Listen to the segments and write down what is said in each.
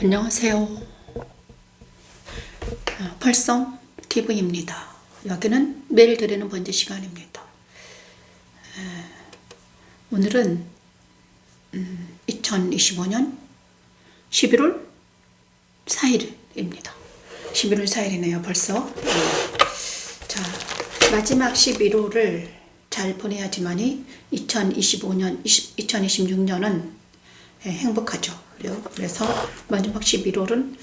안녕하세요. 팔성 TV입니다. 여기는 매일 드리는 번제 시간입니다. 오늘은 2025년 11월 4일입니다. 11월 4일이네요 벌써. 자, 마지막 11월을 잘 보내야지만이 2026년은 행복하죠. 그래서 마지막 11월은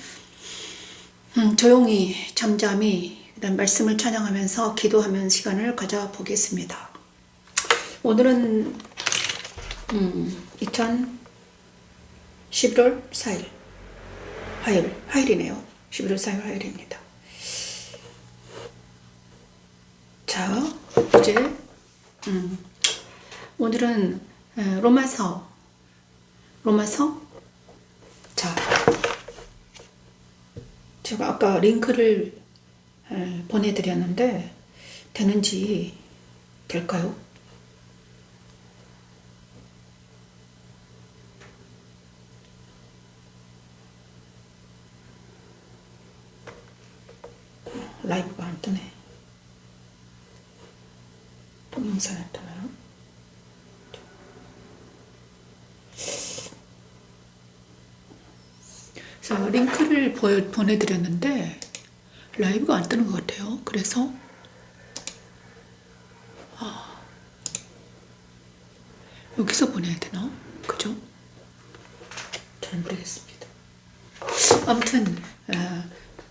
조용히 잠잠히 그다음 말씀을 찬양하면서 기도하면 시간을 가져보겠습니다. 오늘은 11월 4일 화요일이네요. 11월 4일 화요일입니다. 자, 이제 오늘은 로마서. 자, 제가 아까 링크를 보내드렸는데 되는지 될까요? 라이브가 안 뜨네. 동영상이 안 뜨나요? 자, 링크를 보내드렸는데 라이브가 안 뜨는 것 같아요. 그래서 여기서 보내야 되나? 그죠? 잘 모르겠습니다. 아무튼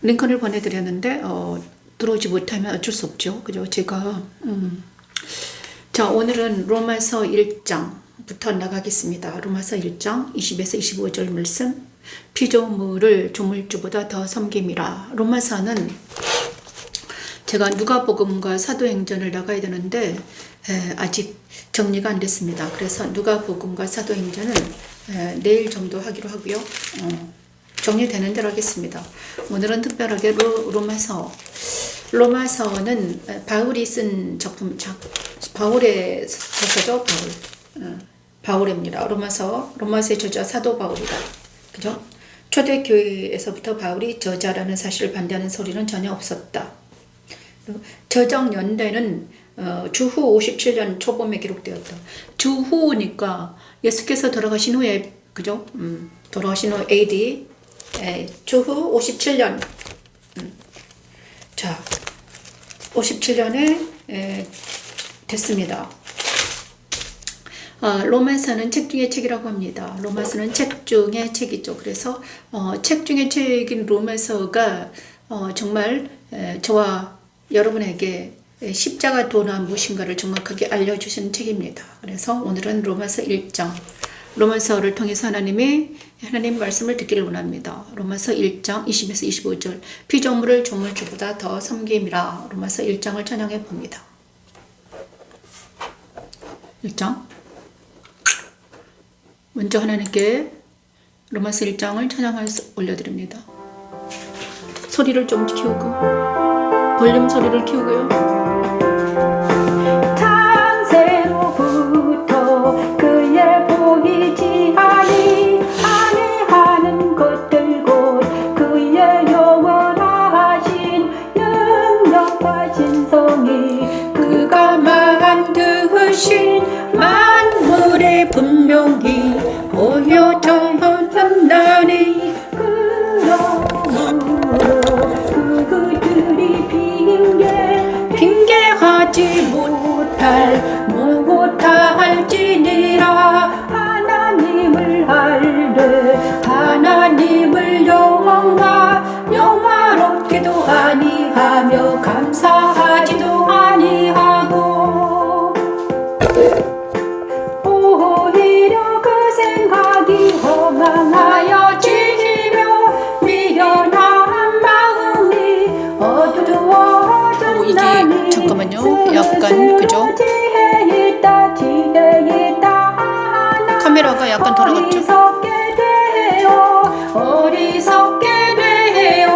링크를 보내드렸는데 들어오지 못하면 어쩔 수 없죠. 그죠? 제가 자, 오늘은 로마서 1장부터 나가겠습니다. 로마서 1장 20에서 25절 말씀. 피조물을 조물주보다 더 섬김이라. 로마서는 제가 누가복음과 사도행전을 나가야 되는데 아직 정리가 안 됐습니다. 그래서 누가복음과 사도행전은 내일 정도 하기로 하고요. 정리되는 대로 하겠습니다. 오늘은 특별하게 로마서는 바울이 쓴 바울의 저서죠. 바울입니다. 로마서의 저자 사도 바울이다. 그죠? 초대교회에서부터 바울이 저자라는 사실을 반대하는 소리는 전혀 없었다. 저적 연대는 주후 57년 초봄에 기록되었다. 주후니까 예수께서 돌아가신 후에, 그죠? 돌아가신 후 AD 주후 57년. 자, 57년에 됐습니다. 로마서는 책 중의 책이라고 합니다. 로마서는 책 중의 책이죠. 그래서 책 중의 책인 로마서가 정말 저와 여러분에게 십자가 도나 무엇인가를 정확하게 알려주시는 책입니다. 그래서 오늘은 로마서 1장, 로마서를 통해서 하나님 말씀을 듣기를 원합니다. 로마서 1장 20에서 25절. 피조물을 조물주보다 더 섬김이라. 로마서 1장을 찬양해 봅니다. 1장. 먼저 하나님께 로마서 1장을 찬양을 올려드립니다. 소리를 좀 키우고, 볼륨 소리를 키우고요. 창세로부터 그의 보이지 아니하는 것들 곧 그의 영원하신 능력과 신성이 그가 만드신 만물의 분명히 보여졌나니 그러므로 그들이 핑계하지 못할지니라. 하나님을 알되 하나님을 영화롭게도 아니하며 감사하지도 아니하고 오히려 그 생각이 허망하여지며 미련한 마음이 어두워졌나니. 잠깐만요. 약간 그죠? 카메라가 약간 돌아갔죠? 어리석게 되어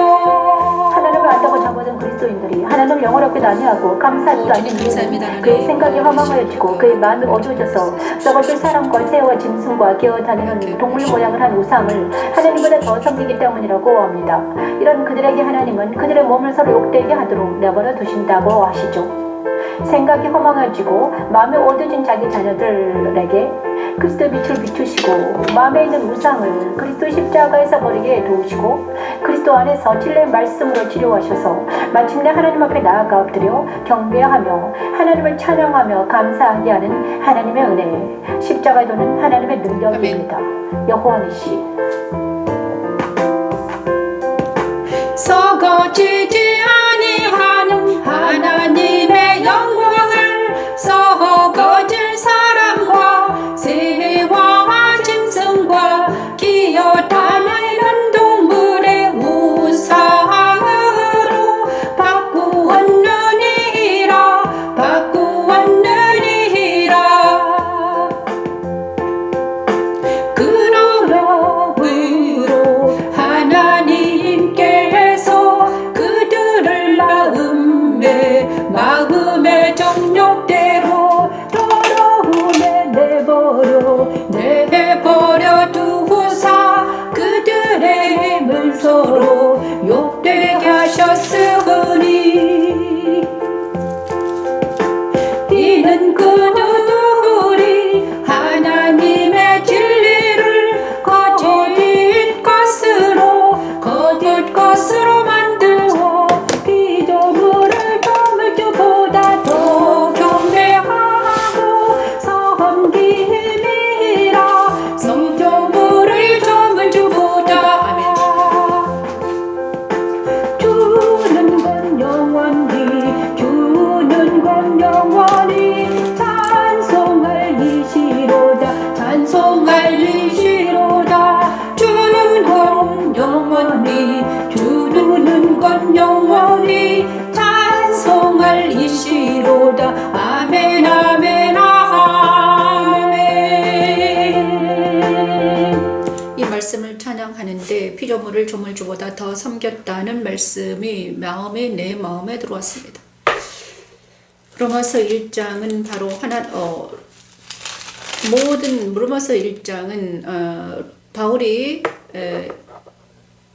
하나님을 안다고 접어든 그리스도인들이 하나님을 영원히 영원롭게도 아니하고 감사하지도 주님 감사합니다. 않으니 그의 생각이 허망하여지고 그의 마음이 어두워져서 썩어질 사람과 새와 짐승과 기어다니는 동물 모양을 한 우상을 하나님보다 더 섬기기 때문이라고 합니다. 이런 그들에게 하나님은 그들의 몸을 서로 욕되게 하도록 내버려 두신다고 하시죠. 생각이 허망해지고 마음이 어두워진 자기 자녀들에게 그리스도의 빛을 비추시고 마음에 있는 우상을 그리스도 십자가에서 버리게 도우시고 그리스도 안에서 진리의 말씀으로 치료하셔서 마침내 하나님 앞에 나아가 엎드려 경배하며 하나님을 찬양하며 감사하게 하는 하나님의 은혜, 십자가에 도는 하나님의 능력입니다. 여호와니시 썩어지지 아니하는 하나님의 영광을 썩어질 사람과 새와 짐승과 기어다니는 동물의 우상으로 바꾸었느니라 그러므로 하나님께서 그들을 마음의 정욕대로 더러움에 내버려 두사 그들의 힘을 서로 욕되게 하셨으니 이는 그들이 하나님의 진리를 거짓 것으로 만들어 피조물을 조물주보다 더 경배하고 섬김이라 피조물을 조물주보다 아멘. 주는 건 영원히 찬송할 이시로다 주는 건 영원히 찬송할 이시로다 아멘 아멘 아멘. 이 말씀을 찬양하는데 피조물을 조물주보다 더 섬겼다는 말씀이 내 마음에 들어왔습니다. 로마서 1장은 바로 로마서 1장은 바울이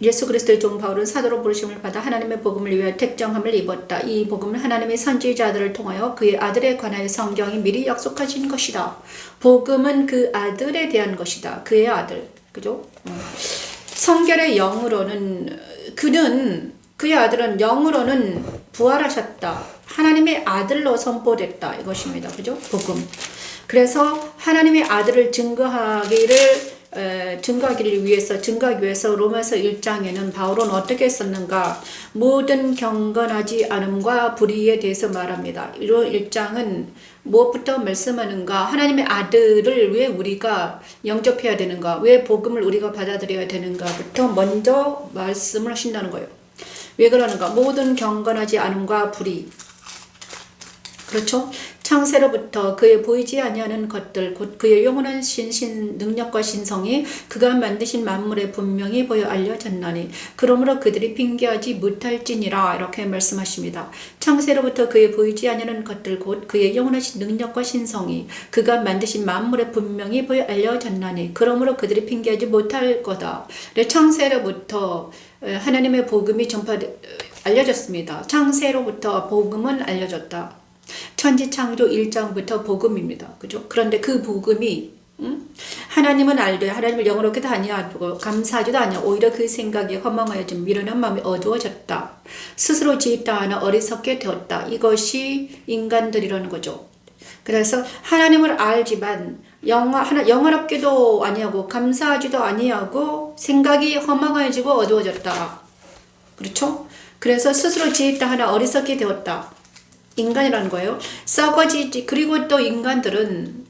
예수 그리스도의 종 바울은 사도로 부르심을 받아 하나님의 복음을 위하여 택정함을 입었다. 이 복음은 하나님의 선지자들을 통하여 그의 아들에 관하여 성경이 미리 약속하신 것이다. 복음은 그 아들에 대한 것이다. 그의 아들. 그죠? 성결의 영으로는 그의 아들은 영으로는 부활하셨다. 하나님의 아들로 선포됐다. 이것입니다. 그죠? 복음. 그래서 하나님의 아들을 증거하기 위해서 로마서 1장에는 바울은 어떻게 썼는가? 모든 경건하지 않음과 불의에 대해서 말합니다. 이런 1장은 무엇부터 말씀하는가? 하나님의 아들을 왜 우리가 영접해야 되는가? 왜 복음을 우리가 받아들여야 되는가부터 먼저 말씀을 하신다는 거예요. 왜 그러는가? 모든 경건하지 않음과 불의. 그렇죠? 창세로부터 그의 보이지 아니하는 것들 곧 그의 영원한 능력과 신성이 그가 만드신 만물에 분명히 보여 알려졌나니 그러므로 그들이 핑계하지 못할지니라 이렇게 말씀하십니다. 창세로부터 그의 보이지 아니하는 것들 곧 그의 영원한 능력과 신성이 그가 만드신 만물에 분명히 보여 알려졌나니 그러므로 그들이 핑계하지 못할 거다. 창세로부터 하나님의 복음이 알려졌습니다. 창세로부터 복음은 알려졌다. 천지창조 1장부터 복음입니다. 그죠? 그런데 그 복음이 하나님은 알되 하나님을 영원롭게도 아니하고 감사하지도 않냐. 오히려 그 생각이 허망하여진 미련한 마음이 어두워졌다. 스스로 지었다 하나 어리석게 되었다. 이것이 인간들이라는 거죠. 그래서 하나님을 알지만 영원롭게도 아니하고 감사하지도 아니하고 생각이 허망해지고 어두워졌다. 그렇죠? 그래서 스스로 지었다 하나 어리석게 되었다. 인간이라는 거예요. 썩어지지. 그리고 또 인간들은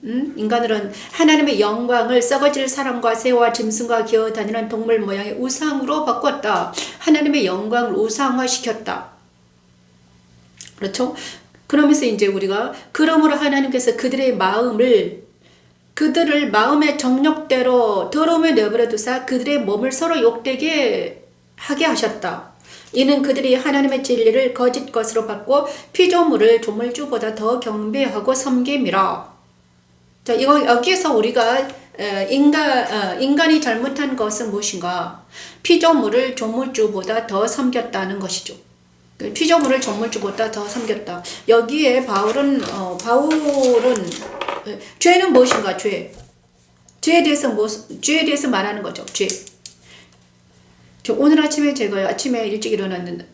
하나님의 영광을 썩어질 사람과 새와 짐승과 기어다니는 동물 모양의 우상으로 바꿨다. 하나님의 영광을 우상화시켰다. 그렇죠? 그러면서 이제 우리가 그러므로 하나님께서 그들의 그들을 마음의 정욕대로 더러움에 내버려 두사 그들의 몸을 서로 욕되게 하게 하셨다. 이는 그들이 하나님의 진리를 거짓 것으로 받고 피조물을 조물주보다 더 경배하고 섬김이라. 자, 이거 여기에서 우리가 인간이 잘못한 것은 무엇인가? 피조물을 조물주보다 더 섬겼다는 것이죠. 피조물을 조물주보다 더 섬겼다. 여기에 바울은 죄는 무엇인가? 죄에 대해서 말하는 거죠. 죄. 오늘 아침에 제가 아침에 일찍 일어났는데,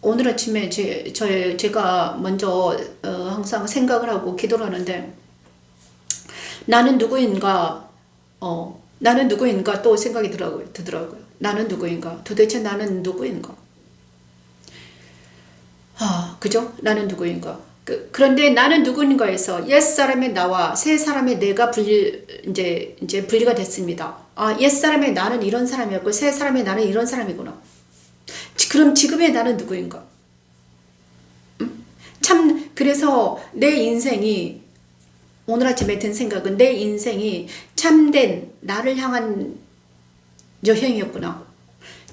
오늘 아침에 제가 먼저 항상 생각을 하고 기도를 하는데, 나는 누구인가 또 생각이 들더라고요. 나는 누구인가? 도대체 나는 누구인가? 그죠? 나는 누구인가? 그런데 나는 누구인가에서 옛사람의 나와 새사람의 내가 이제 분리가 됐습니다. 옛사람의 나는 이런 사람이었고 새사람의 나는 이런 사람이구나. 그럼 지금의 나는 누구인가? 참, 그래서 내 인생이, 오늘 아침에 든 생각은 내 인생이 참된 나를 향한 여행이었구나.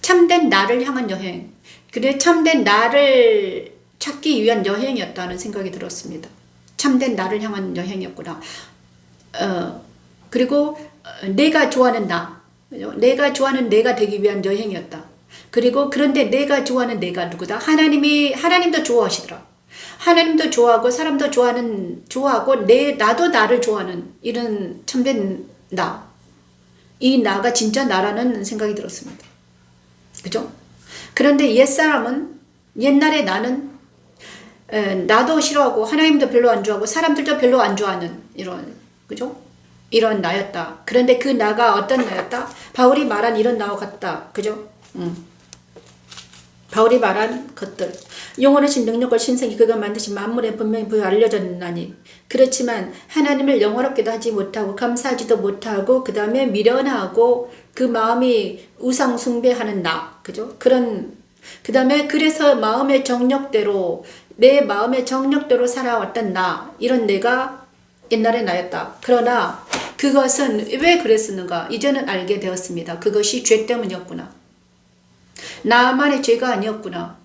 참된 나를 향한 여행. 그래, 참된 나를 찾기 위한 여행이었다는 생각이 들었습니다. 참된 나를 향한 여행이었구나. 그리고 내가 좋아하는 내가 좋아하는 내가 되기 위한 여행이었다. 그리고 그런데 내가 좋아하는 내가 누구다? 하나님도 좋아하시더라. 하나님도 좋아하고 사람도 좋아하고 나도 나를 좋아하는 이런 참된 나. 이 나가 진짜 나라는 생각이 들었습니다. 그죠? 그런데 옛날에 나는 나도 싫어하고 하나님도 별로 안 좋아하고 사람들도 별로 안 좋아하는 그죠? 이런 나였다. 그런데 그 나가 어떤 나였다? 바울이 말한 이런 나와 같다. 그죠? 바울이 말한 것들. 영원하신 능력과 신성이 그가 만드신 만물에 분명히 알려졌나니 그렇지만 하나님을 영원롭게도 하지 못하고 감사하지도 못하고 그 다음에 미련하고 그 마음이 우상 숭배하는 나. 그죠? 그 다음에 그래서 내 마음의 정력대로 살아왔던 나. 이런 내가 옛날의 나였다. 그러나 그것은 왜 그랬었는가? 이제는 알게 되었습니다. 그것이 죄 때문이었구나. 나만의 죄가 아니었구나.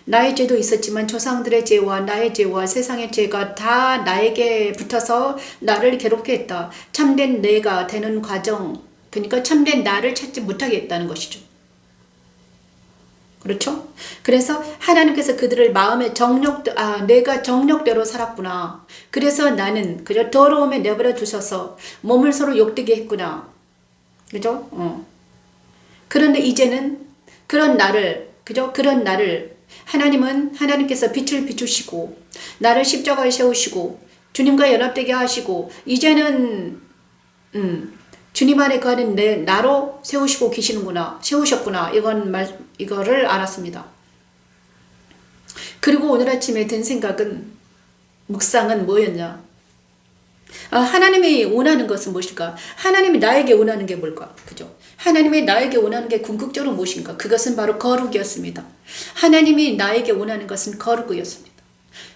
나의 죄도 있었지만 조상들의 죄와 나의 죄와 세상의 죄가 다 나에게 붙어서 나를 괴롭게 했다. 참된 내가 되는 과정, 그러니까 참된 나를 찾지 못하게 했다는 것이죠. 그렇죠? 그래서 하나님께서 그들을 마음의 내가 정력대로 살았구나. 그래서 나는 그저 더러움에 내버려 두셔서 몸을 서로 욕되게 했구나. 그죠? 그런데 이제는 그런 나를 하나님께서 빛을 비추시고 나를 십자가에 세우시고 주님과 연합되게 하시고 이제는 주님 안에 거하는 나로 세우셨구나. 이거를 알았습니다. 그리고 오늘 아침에 든 묵상은 뭐였냐? 하나님이 원하는 것은 무엇일까? 하나님이 나에게 원하는 게 뭘까? 그죠? 하나님이 나에게 원하는 게 궁극적으로 무엇인가? 그것은 바로 거룩이었습니다. 하나님이 나에게 원하는 것은 거룩이었습니다.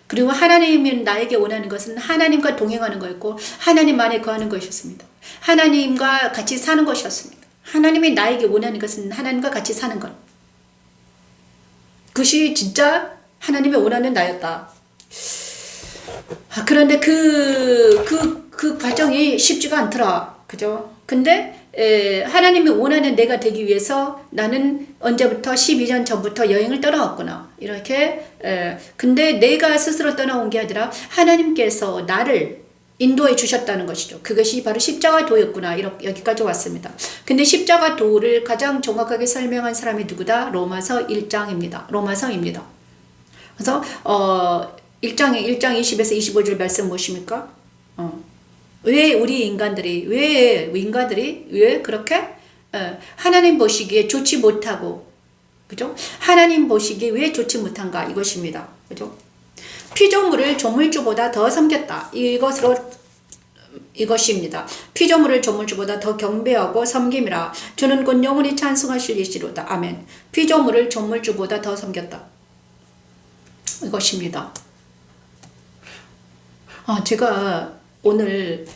그리고 하나님이 나에게 원하는 것은 하나님과 동행하는 거였고 하나님 안에 거하는 것이었습니다. 하나님과 같이 사는 것이었습니다. 하나님이 나에게 원하는 것은 하나님과 같이 사는 것. 그것이 진짜 하나님이 원하는 나였다. 그런데 그 과정이 쉽지가 않더라. 그죠? 근데 하나님이 원하는 내가 되기 위해서 나는 언제부터 12년 전부터 여행을 떠나왔구나. 이렇게 근데 내가 스스로 떠나온 게 아니라 하나님께서 나를 인도해 주셨다는 것이죠. 그것이 바로 십자가 도였구나. 여기까지 왔습니다. 근데 십자가 도를 가장 정확하게 설명한 사람이 누구다? 로마서 1장입니다. 그래서 1장 20에서 25절 말씀 무엇입니까? 왜 인간들이 왜 그렇게 하나님 보시기에 좋지 못하고, 그죠? 하나님 보시기에 왜 좋지 못한가? 이것입니다. 그죠? 피조물을 조물주보다 더 섬겼다. 이것입니다. 피조물을 조물주보다 더 경배하고 섬김이라. 주는 곧 영원히 찬송하시리시로다. 아멘. 피조물을 조물주보다 더 섬겼다. 이것입니다. 제가 오늘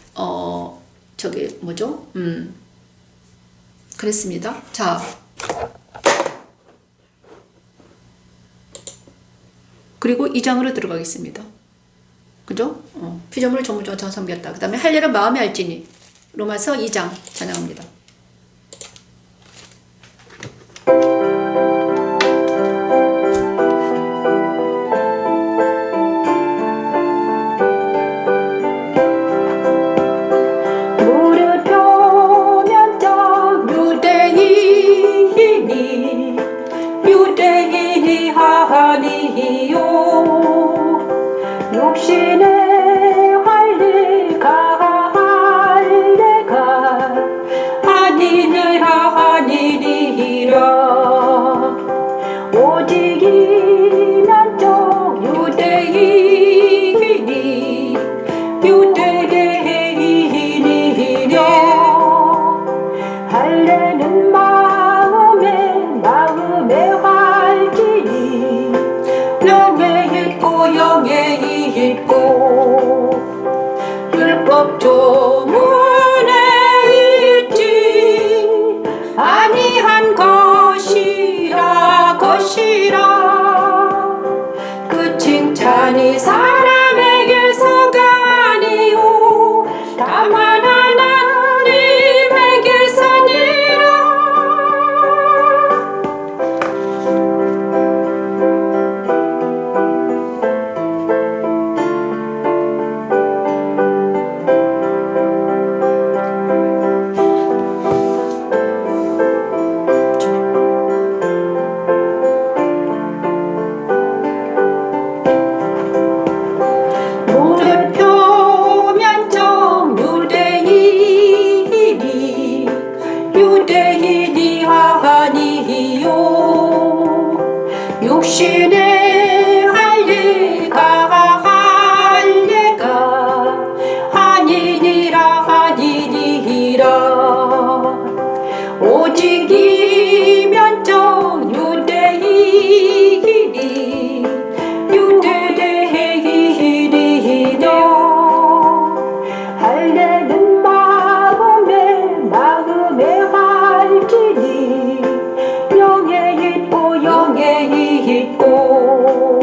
그랬습니다. 자, 그리고 2장으로 들어가겠습니다. 그죠? 피조물을 전부적으로 저 섬겼다. 그 다음에 할 일을 마음에 할지니 로마서 2장 찬양합니다. 유대인이 하니요 욕심의 할례가 아니니라 오직 이난적 유대인이려 할례는 마음에 할지니 영에 있고 율법 조문에 있지 아니한 것이라 그 칭찬이 사람에게서가 아니요 다만 하나님에게서니라. 유대인이 아니요 육신의 할례가 아니니라 오직 이면적 유대인이려 할례는 마음에 할지니 영에 있고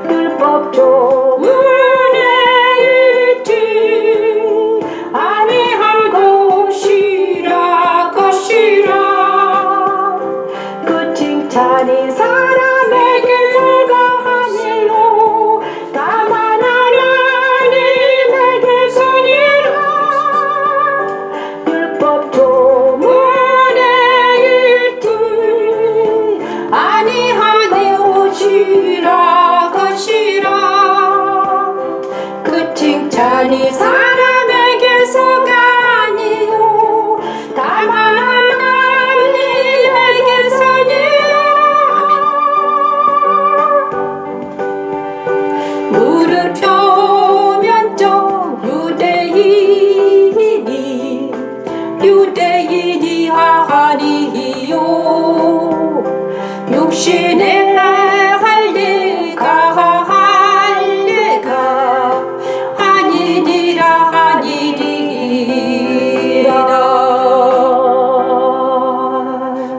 율법 조문에 있지 아니한 것이라 그 칭찬이 사람에게서가 아니요 다만 하나님에게서니라. 율법 조문에 있지 아니한 것이라 그 칭찬이 사람에게서가 아니요 다만 하나님에게서니라. 무릇 표면적 유대인이 아니요 육신의 할례가 아니니라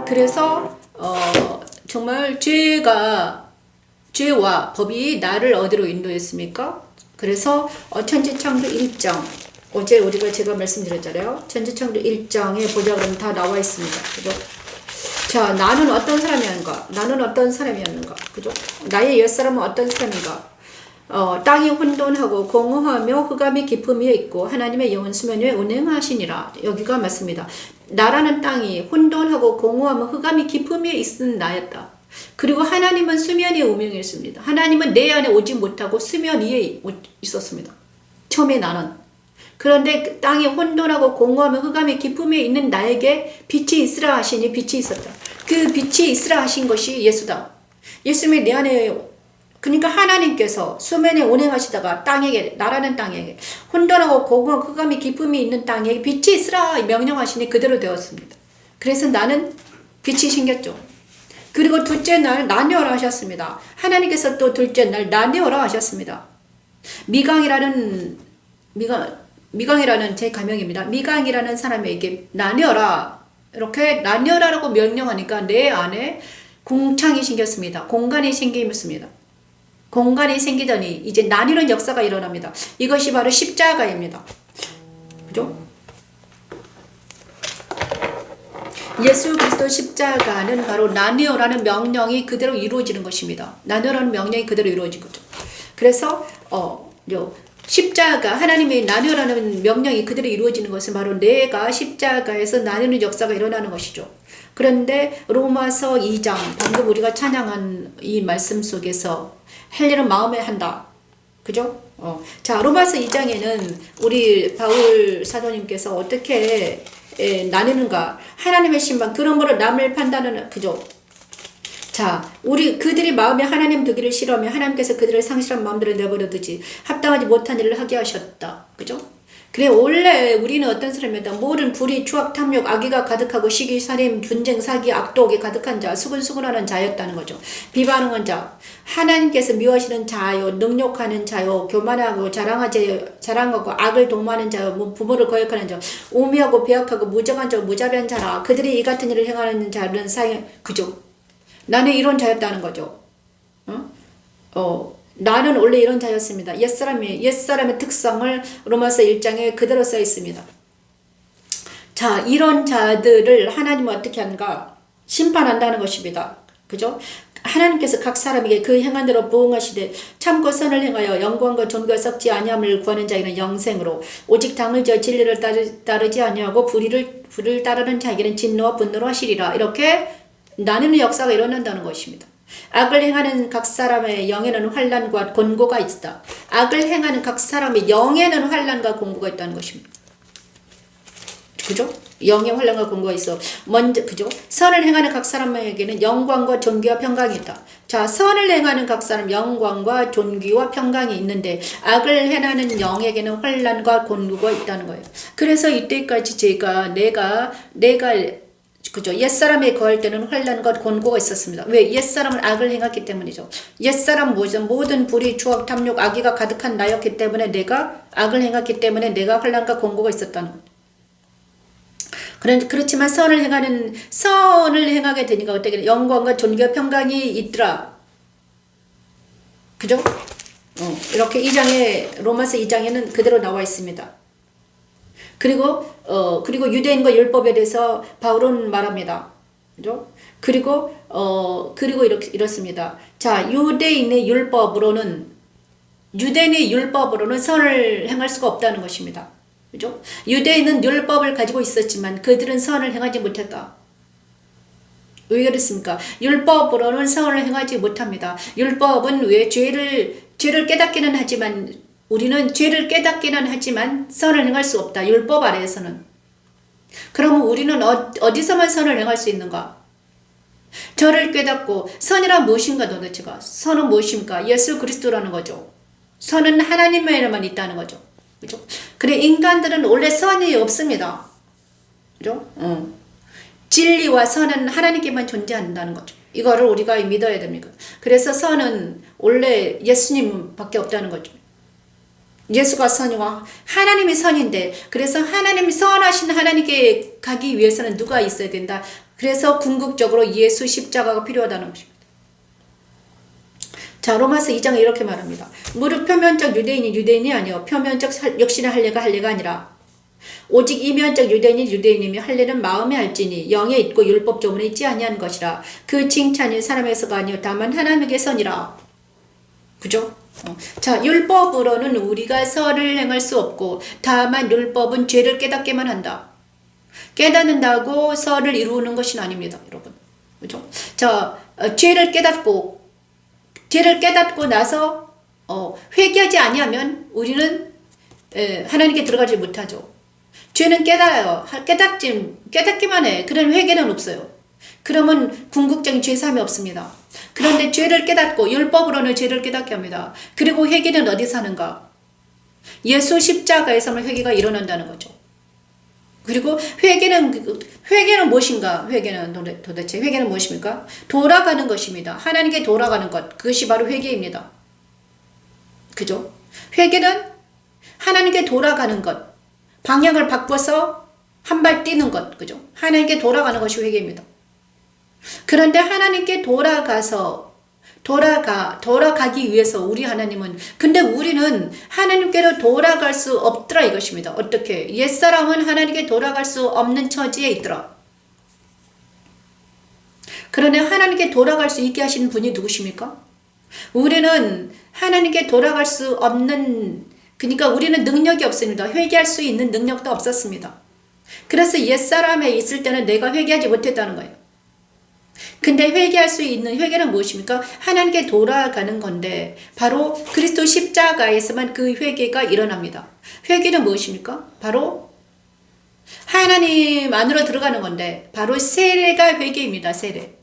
그래서 정말 죄와 법이 나를 어디로 인도했습니까? 그래서 천지창조 1장 어제 제가 말씀드렸잖아요. 천지창조 1장에 보자 그러면 다 나와 있습니다. 그죠? 자, 나는 어떤 사람이었는가? 그죠? 나의 옛사람은 어떤 사람인가? 땅이 혼돈하고 공허하며 흑암이 깊음 위에 있고 하나님의 영은 수면 위에 운행하시니라. 여기가 맞습니다. 나라는 땅이 혼돈하고 공허하며 흑암이 깊음 위에 있은 나였다. 그리고 하나님은 수면 위에 운행했습니다. 하나님은 내 안에 오지 못하고 수면 위에 있었습니다. 처음에 나는. 그런데 땅이 혼돈하고 공허하며 흑암의 깊음에 있는 나에게 빛이 있으라 하시니 빛이 있었다. 그 빛이 있으라 하신 것이 예수다. 예수님이 내 안에, 그러니까 하나님께서 수면에 운행하시다가 나라는 땅에게 혼돈하고 공허하고 흑암의 깊음이 있는 땅에 빛이 있으라 명령하시니 그대로 되었습니다. 그래서 나는 빛이 생겼죠. 그리고 둘째 날 나뉘어라 하셨습니다. 하나님께서 또 둘째 날 나뉘어라 하셨습니다. 미강이라는 제 가명입니다. 미강이라는 사람에게 나뉘어라, 이렇게 나뉘어라라고 명령하니까 내 안에 공창이 생겼습니다. 공간이 생기었습니다. 공간이 생기더니 이제 나뉘는 역사가 일어납니다. 이것이 바로 십자가입니다. 그죠? 예수 그리스도 십자가는 바로 나뉘어라는 명령이 그대로 이루어지는 것입니다. 나뉘어라는 명령이 그대로 이루어진 거죠. 그래서 십자가, 하나님의 나뉘어라는 명령이 그대로 이루어지는 것은 바로 내가 십자가에서 나뉘는 역사가 일어나는 것이죠. 그런데 로마서 2장, 방금 우리가 찬양한 이 말씀 속에서 할 일은 마음에 한다. 그죠? 자, 로마서 2장에는 우리 바울 사도님께서 어떻게 나뉘는가? 하나님의 신방, 그러므로 남을 판단하는, 그죠? 자, 그들이 마음에 하나님 두기를 싫어하며 하나님께서 그들의 상실한 마음대로 내버려 두지 합당하지 못한 일을 하게 하셨다. 그죠? 그래, 원래 우리는 어떤 사람이다. 모든 불의, 추악, 탐욕, 악의가 가득하고 시기, 살인, 분쟁, 사기, 악독이 가득한 자, 수근수근하는 자였다는 거죠. 비방하는 자, 하나님께서 미워하시는 자요, 능욕하는 자요, 교만하고 자랑하고 악을 동무하는 자요, 부모를 거역하는 자, 오미하고 배역하고 무정한 자, 무자비한 자라. 그들이 이 같은 일을 행하는 자는 그죠? 나는 이런 자였다는 거죠. 나는 원래 이런 자였습니다. 옛사람의 특성을 로마서 1장에 그대로 써 있습니다. 자, 이런 자들을 하나님은 어떻게 하는가? 심판한다는 것입니다. 그죠? 하나님께서 각 사람에게 그 행한 대로 부응하시되 참고 선을 행하여 영광과 존귀가 썩지 아니함을 구하는 자에게는 영생으로, 오직 당을 지어 진리를 따르지 아니하고 불을 따르는 자에게는 진노와 분노로 하시리라. 이렇게 나누는 역사가 일어난다는 것입니다. 악을 행하는 각 사람의 영에는 환난과 곤고가 있다. 악을 행하는 각 사람의 영에는 환난과 곤고가 있다는 것입니다. 그죠? 영의 환난과 곤고가 있어. 먼저, 그죠? 선을 행하는 각 사람에게는 영광과 존귀와 평강이 있다. 자, 선을 행하는 각 사람 영광과 존귀와 평강이 있는데 악을 행하는 영에게는 환난과 곤고가 있다는 거예요. 그래서 이때까지 내가 그죠? 옛사람에 거할 때는 환난과 곤고가 있었습니다. 왜? 옛사람은 악을 행했기 때문이죠. 옛사람 모든 불의, 추억, 탐욕, 악의가 가득한 나였기 때문에 내가 악을 행했기 때문에 내가 환난과 곤고가 있었다는 거죠. 그렇지만 선을 행하게 되니까 어떻게 영광과 존귀와 평강이 있더라. 그죠? 이렇게 로마서 2장에는 그대로 나와 있습니다. 그리고 유대인과 율법에 대해서 바울은 말합니다. 그죠? 그리고 이렇습니다. 자, 유대인의 율법으로는 선을 행할 수가 없다는 것입니다. 그죠? 유대인은 율법을 가지고 있었지만 그들은 선을 행하지 못했다. 왜 그렇습니까? 율법으로는 선을 행하지 못합니다. 율법은 왜 죄를 깨닫기는 하지만 우리는 죄를 깨닫기는 하지만 선을 행할 수 없다. 율법 아래에서는. 그러면 우리는 어디서만 선을 행할 수 있는가? 저를 깨닫고 선이란 무엇인가 도대체가? 선은 무엇입니까? 예수 그리스도라는 거죠. 선은 하나님에만 있다는 거죠. 그죠? 그래, 인간들은 원래 선이 없습니다. 그죠? 진리와 선은 하나님께만 존재한다는 거죠. 이거를 우리가 믿어야 됩니다. 그래서 선은 원래 예수님밖에 없다는 거죠. 예수가 선이와 하나님이 선인데, 그래서 하나님이 선하신 하나님께 가기 위해서는 누가 있어야 된다. 그래서 궁극적으로 예수 십자가가 필요하다는 것입니다. 자, 로마서 2장에 이렇게 말합니다. 무릇 표면적 유대인이 아니요 표면적 역시나 할례가 아니라 오직 이면적 유대인이며 할례는 마음에 할지니 영에 있고 율법 조문에 있지 아니한 것이라. 그 칭찬이 사람에서가 아니요 다만 하나님에게서니라. 그죠? 자, 율법으로는 우리가 선을 행할 수 없고, 다만 율법은 죄를 깨닫게만 한다. 깨닫는다고 선을 이루는 것은 아닙니다, 여러분. 그죠? 자, 죄를 깨닫고 나서 회개하지 아니하면 우리는 하나님께 들어가지 못하죠. 죄는 깨달아요. 깨닫기만 해. 그런 회개는 없어요. 그러면 궁극적인 죄사함이 없습니다. 그런데 죄를 깨닫고 율법으로는 죄를 깨닫게 합니다. 그리고 회개는 어디서 하는가? 예수 십자가에서만 회개가 일어난다는 거죠. 그리고 회개는 무엇인가? 도대체 회개는 무엇입니까? 돌아가는 것입니다. 하나님께 돌아가는 것. 그것이 바로 회개입니다. 그죠? 회개는 하나님께 돌아가는 것. 방향을 바꿔서 한 발 뛰는 것. 그죠? 하나님께 돌아가는 것이 회개입니다. 그런데 하나님께 돌아가서 돌아가기 위해서 우리 하나님은, 근데 우리는 하나님께로 돌아갈 수 없더라 이것입니다. 어떻게? 옛사람은 하나님께 돌아갈 수 없는 처지에 있더라. 그러나 하나님께 돌아갈 수 있게 하시는 분이 누구십니까? 우리는 하나님께 돌아갈 수 없는, 그러니까 우리는 능력이 없습니다. 회개할 수 있는 능력도 없었습니다. 그래서 옛사람에 있을 때는 내가 회개하지 못했다는 거예요. 근데 회개할 수 있는 회개는 무엇입니까? 하나님께 돌아가는 건데 바로 그리스도 십자가에서만 그 회개가 일어납니다. 회개는 무엇입니까? 바로 하나님 안으로 들어가는 건데 바로 세례가 회개입니다. 세례.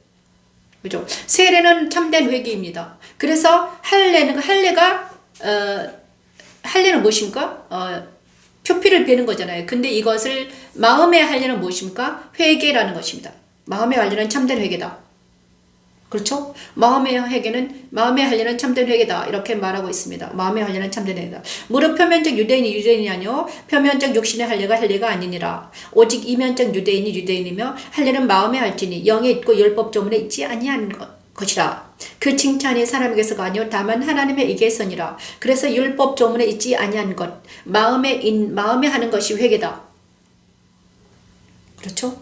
그죠? 세례는 참된 회개입니다. 그래서 할례는 무엇입니까? 표피를 베는 거잖아요. 근데 이것을 마음의 할례는 무엇입니까? 회개라는 것입니다. 마음의 할례는 참된 회개다. 그렇죠? 마음의 할례는 참된 회개다. 이렇게 말하고 있습니다. 마음의 할례는 참된 회개다. 무릇 표면적 유대인이 아니요 표면적 육신의 할례가 아니니라. 오직 이면적 유대인이 유대인이며 할례는 마음에 할지니 영에 있고 율법조문에 있지 아니한 것이라. 그 칭찬이 사람에게서가 아니요 다만 하나님에게서니라. 그래서 율법조문에 있지 아니한 것, 마음에 하는 것이 회개다. 그렇죠?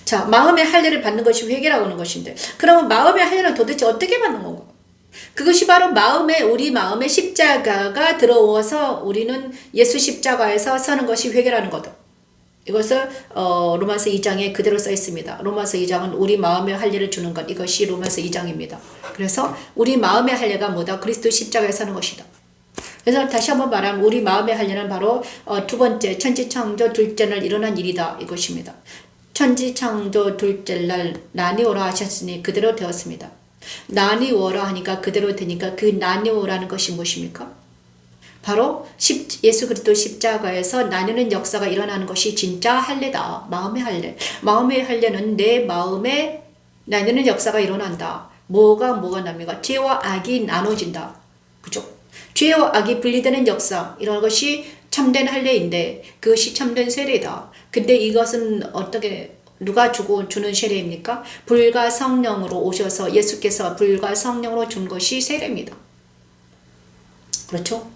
자, 마음의 할례를 받는 것이 회개라고 하는 것인데, 그러면 마음의 할례는 도대체 어떻게 받는 건가? 그것이 바로 우리 마음에 십자가가 들어와서 우리는 예수 십자가에서 서는 것이 회개라는 거다. 이것을 로마서 2장에 그대로 써 있습니다. 로마서 2장은 우리 마음의 할례를 주는 것, 이것이 로마서 2장입니다. 그래서 우리 마음의 할례가 뭐다? 그리스도 십자가에 서는 것이다. 그래서 다시 한번 말하면 우리 마음의 할례는 바로 두 번째 천지창조 둘째 날 일어난 일이다 이것입니다. 천지창조 둘째 날 나뉘어라 하셨으니 그대로 되었습니다. 나뉘어라 하니까 그대로 되니까 그 나뉘어라는 것이 무엇입니까? 바로 예수 그리스도 십자가에서 나누는 역사가 일어나는 것이 진짜 할례다. 마음의 할례. 마음의 할례는 내 마음에 나누는 역사가 일어난다. 뭐가 납니까? 죄와 악이 나눠진다. 그죠? 죄와 악이 분리되는 역사, 이런 것이 참된 할례인데 그것이 참된 세례다. 근데 이것은 누가 주는 세례입니까? 불과 성령으로 오셔서 예수께서 불과 성령으로 준 것이 세례입니다. 그렇죠?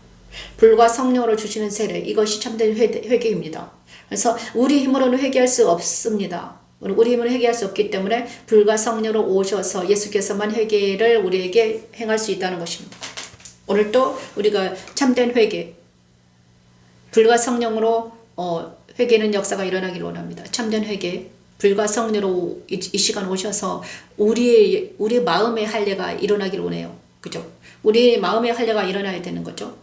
불과 성령으로 주시는 세례, 이것이 참된 회개입니다. 그래서 우리 힘으로는 회개할 수 없습니다. 우리 힘으로 회개할 수 없기 때문에 불과 성령으로 오셔서 예수께서만 회개를 우리에게 행할 수 있다는 것입니다. 오늘도 우리가 참된 회개, 불과 성령으로 회개는 역사가 일어나기를 원합니다. 참된 회개, 불과 성령으로 이 시간 오셔서 우리의 마음의 할례가 일어나기를 원해요. 그죠? 우리의 마음의 할례가 일어나야 되는 거죠.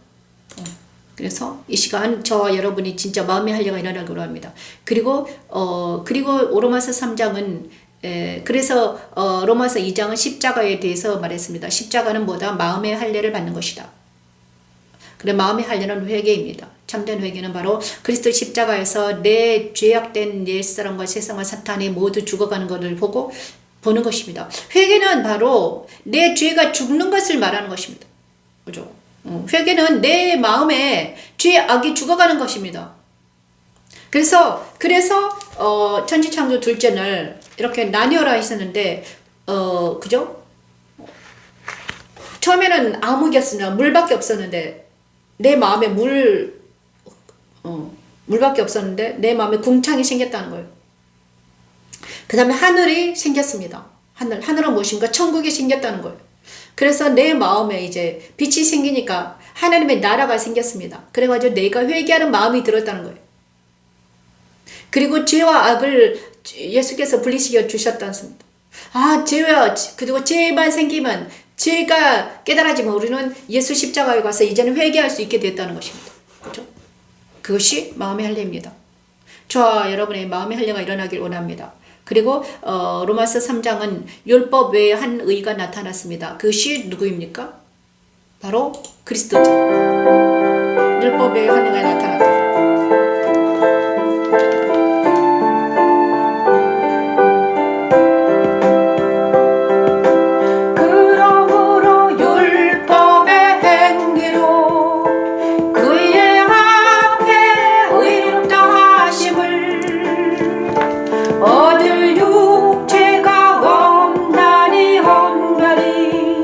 그래서 이 시간 저와 여러분이 진짜 마음의 할례가 일어나기를 원합니다. 그리고 로마서 3장은 그래서 로마서 2장은 십자가에 대해서 말했습니다. 십자가는 뭐다? 마음의 할례를 받는 것이다. 그래, 마음의 할례는 회개입니다. 참된 회개는 바로 그리스도 십자가에서 내 죄악된 옛사람과 세상과 사탄이 모두 죽어가는 것을 보는 것입니다. 회개는 바로 내 죄가 죽는 것을 말하는 것입니다. 그죠? 회개는 내 마음에 죄악이 죽어가는 것입니다. 그래서 천지창조 둘째 날 이렇게 나뉘어라 했었는데 그죠? 처음에는 암흑이었으나 물밖에 없었는데 내 마음에 물밖에 없었는데 내 마음에 궁창이 생겼다는 거예요. 그 다음에 하늘이 생겼습니다. 하늘은 무엇인가? 천국이 생겼다는 거예요. 그래서 내 마음에 이제 빛이 생기니까 하나님의 나라가 생겼습니다. 그래가지고 내가 회개하는 마음이 들었다는 거예요. 그리고 죄와 악을 예수께서 분리시켜 주셨다습니다. 그리고 죄만 생기면, 죄가 깨달아지면 우리는 예수 십자가에 가서 이제는 회개할 수 있게 됐다는 것입니다. 그렇죠? 그것이 마음의 할례입니다. 저와 여러분의 마음의 할례가 일어나길 원합니다. 그리고 로마서 3장은 율법 외에 한 의가 나타났습니다. 그것이 누구입니까? 바로 그리스도죠. 율법 외에 한 의가 나타났다. 얻을 육체가 없나니 혼별이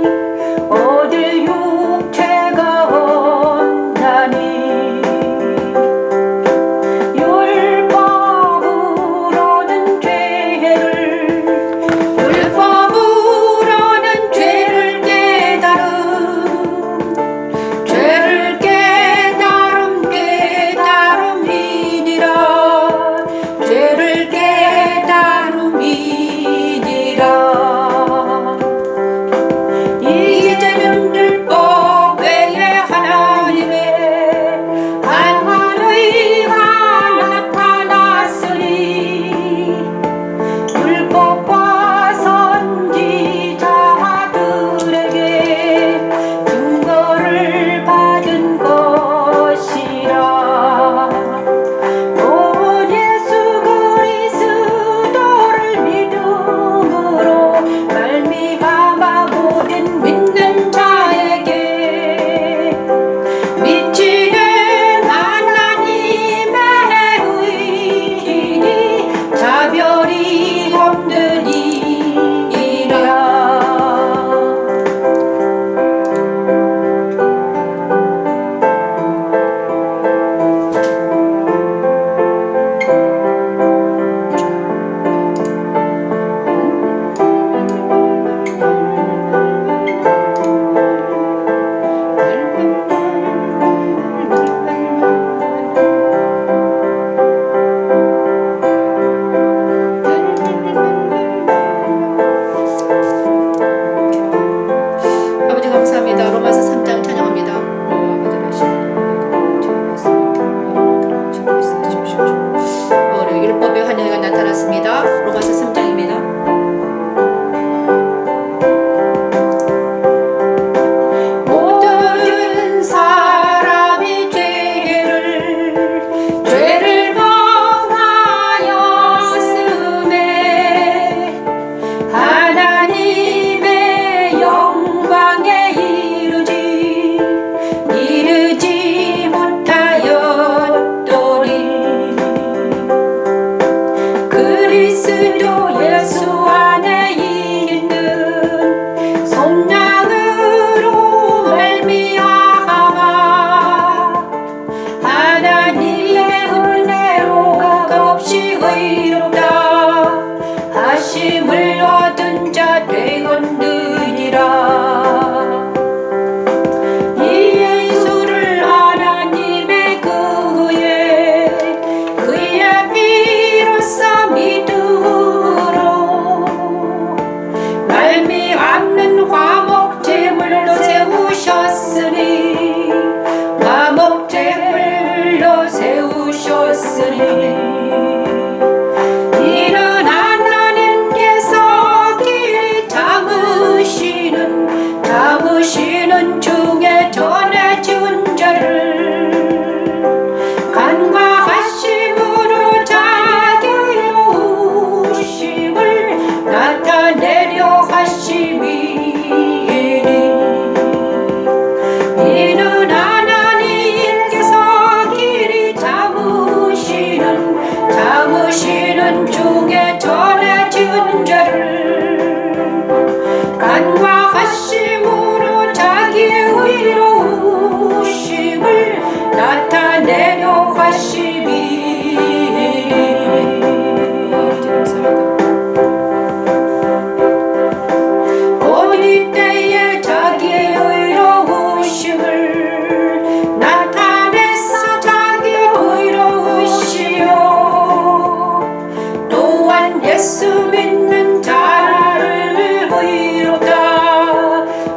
예수 믿는 자를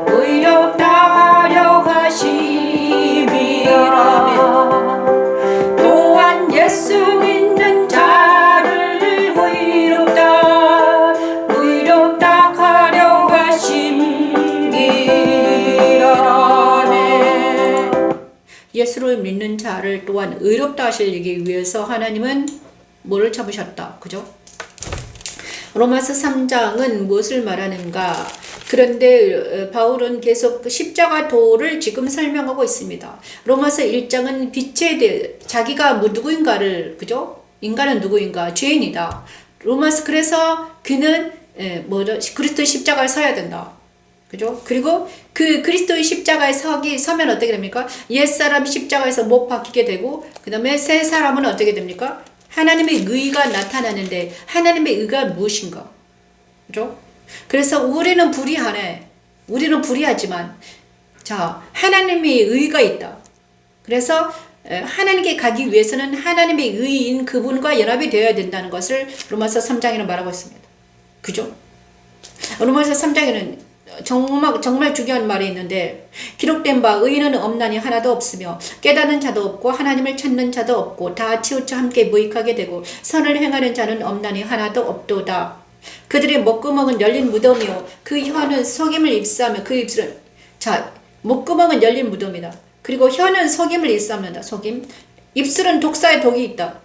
의롭다 하려 하심이라네. 또한 예수 믿는 자를 의롭다 하려 하심이라네. 예수를 믿는 자를 또한 의롭다 하시기 위해서 하나님은 뭐를 잡으셨다. 그죠? 로마서 3장은 무엇을 말하는가? 그런데 바울은 계속 그 십자가 도를 지금 설명하고 있습니다. 로마서 1장은 빛에 대해 자기가 누구인가를, 그죠? 인간은 누구인가? 죄인이다. 그래서 그는 그리스도의 십자가에 서야 된다. 그죠? 그리고 그 그리스도의 십자가에 서면 어떻게 됩니까? 옛사람 십자가에서 못 박히게 되고, 그 다음에 새 사람은 어떻게 됩니까? 하나님의 의가 나타나는데, 하나님의 의가 무엇인가? 그죠? 그래서 우리는 불의하지만, 자, 하나님의 의가 있다. 그래서 하나님께 가기 위해서는 하나님의 의인 그분과 연합이 되어야 된다는 것을 로마서 3장에는 말하고 있습니다. 그죠? 로마서 3장에는 정말 중요한 말이 있는데, 기록된 바 의인은 없나니 하나도 없으며 깨닫는 자도 없고 하나님을 찾는 자도 없고 다 치우쳐 함께 무익하게 되고 선을 행하는 자는 없나니 하나도 없도다. 그들의 목구멍은 열린 무덤이요 그 혀는 속임을 입사하며 그 입술은, 자, 목구멍은 열린 무덤이다. 그리고 혀는 속임을 입사합니다. 속임. 입술은 독사의 독이 있다.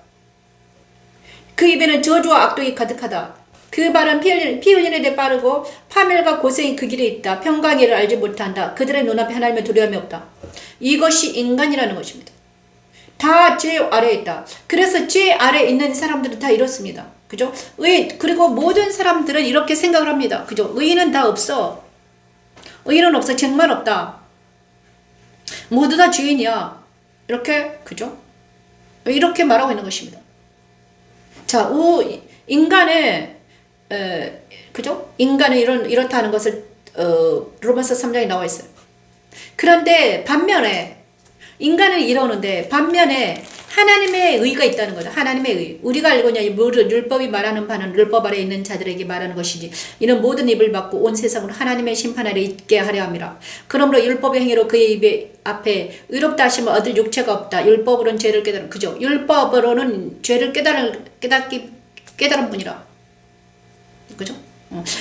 그 입에는 저주와 악독이 가득하다. 그 발은 피 흘리는 데 빠르고 파멸과 고생이 그 길에 있다. 평강이를 알지 못한다. 그들의 눈앞에 하나님의 두려움이 없다. 이것이 인간이라는 것입니다. 다 죄 아래에 있다. 그래서 죄 아래에 있는 사람들은 다 이렇습니다. 그죠? 그리고 모든 사람들은 이렇게 생각을 합니다. 그죠? 의인은 다 없어. 의인은 없어. 정말 없다. 모두 다 죄인이야. 이렇게, 그죠? 이렇게 말하고 있는 것입니다. 자, 그죠? 인간은 이렇다는 것을 로마서 3장에 나와 있어요. 그런데 반면에 인간은 이러는데 반면에 하나님의 의가 있다는 거죠. 하나님의 의. 우리가 알고 있는 모든 율법이 말하는 바는 율법 아래 있는 자들에게 말하는 것이지 이는 모든 입을 막고 온 세상으로 하나님의 심판 아래 있게 하려 함이라. 그러므로 율법의 행위로 그의 입 앞에 의롭다 하심을 얻을 육체가 없다. 율법으로는 죄를 깨달은, 그죠? 율법으로는 죄를 깨달은 분이라. 그죠?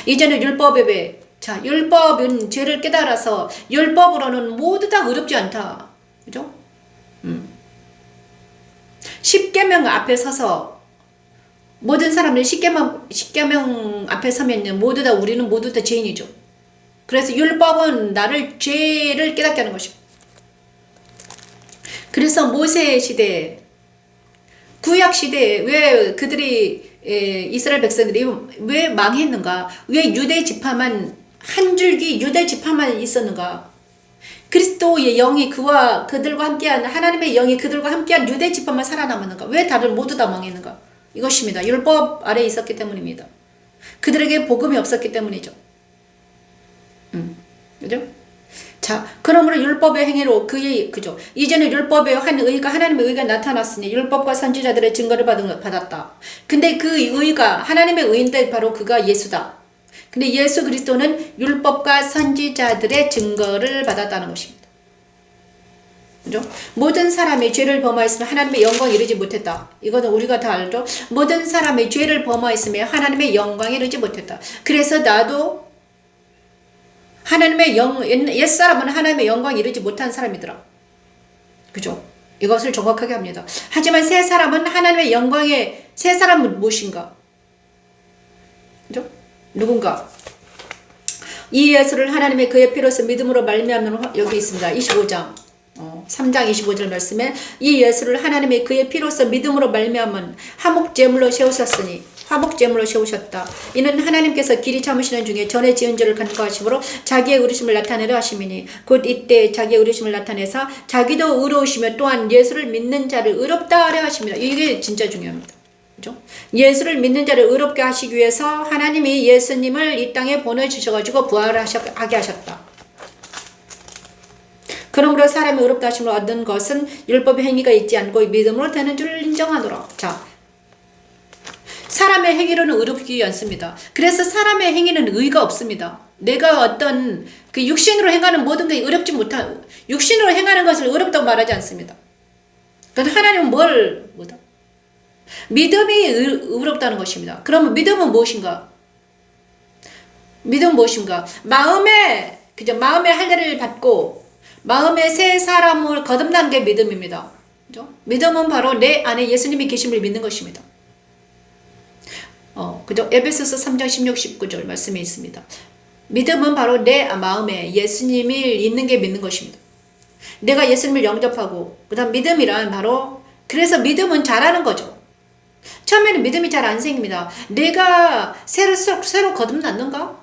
이제는 율법에 율법은 죄를 깨달아서 율법으로는 모두 다 의롭지 않다. 그죠? 십계명 앞에 서서 모든 사람들이 십계명 앞에 서면 우리는 모두 다 죄인이죠. 그래서 율법은 나를 죄를 깨닫게 하는 것이고. 그래서 모세 시대에 구약 시대에 왜 그들이 이스라엘 백성들이 왜 망했는가? 왜 유대 지파만 한 줄기 유대 지파만 있었는가? 그리스도의 영이 그들과 함께한 하나님의 영이 그들과 함께한 유대 지파만 살아남았는가? 왜 다들 모두 다 망했는가? 이것입니다. 율법 아래에 있었기 때문입니다. 그들에게 복음이 없었기 때문이죠. 그죠? 자, 그러므로 율법의 행위로 그죠? 이제는 율법의 하나님의 의가 나타났으니 율법과 선지자들의 증거를 받았다. 근데 그 의가 하나님의 의인데 바로 그가 예수다. 근데 예수 그리스도는 율법과 선지자들의 증거를 받았다는 것입니다. 그죠? 모든 사람이 죄를 범하였으면 하나님의 영광에 이르지 못했다. 이거는 우리가 다 알죠? 모든 사람이 죄를 범하였으면 하나님의 영광에 이르지 못했다. 그래서 나도 옛사람은 하나님의 영광에 이르지 못한 사람이더라. 그죠? 이것을 정확하게 합니다. 하지만 새 사람은 새 사람은 무엇인가? 그죠? 누군가? 이 예수를 하나님의 그의 피로서 믿음으로 말미암는 여기 있습니다. 25장 3장 25절 말씀에 이 예수를 하나님의 그의 피로서 믿음으로 말미암은 화목제물로 세우셨다. 이는 하나님께서 길이 참으시는 중에 전에 지은 죄를 간과하심으로 자기의 의로우심을 나타내려 하심이니 곧 이때 자기의 의로우심을 나타내사 자기도 의로우시며 또한 예수를 믿는 자를 의롭다 하려 하심이라. 이게 진짜 중요합니다. 그죠? 예수를 믿는 자를 의롭게 하시기 위해서 하나님이 예수님을 이 땅에 보내주셔가지고 부활하게 하셨다. 그러므로 사람이 의롭다 하심을 얻은 것은 율법의 행위가 있지 않고 믿음으로 되는 줄 인정하노라. 자, 사람의 행위로는 의롭지 않습니다. 그래서 사람의 행위는 의가 없습니다. 내가 어떤 그 육신으로 행하는 모든 게 의롭지 못한, 육신으로 행하는 것을 의롭다고 말하지 않습니다. 그런데 하나님은 뭐다? 믿음이 의롭다는 것입니다. 그러면 믿음은 무엇인가? 믿음은 무엇인가? 마음의 할례를 받고 마음의 새 사람을 거듭난 게 믿음입니다. 그죠? 믿음은 바로 내 안에 예수님이 계심을 믿는 것입니다. 그죠? 에베소서 3장 16, 19절 말씀에 있습니다. 믿음은 바로 내 마음에 예수님이 있는 게 믿는 것입니다. 내가 예수님을 영접하고, 그 다음 믿음이란 바로, 그래서 믿음은 잘하는 거죠. 처음에는 믿음이 잘 안 생깁니다. 내가 새로 거듭났는가?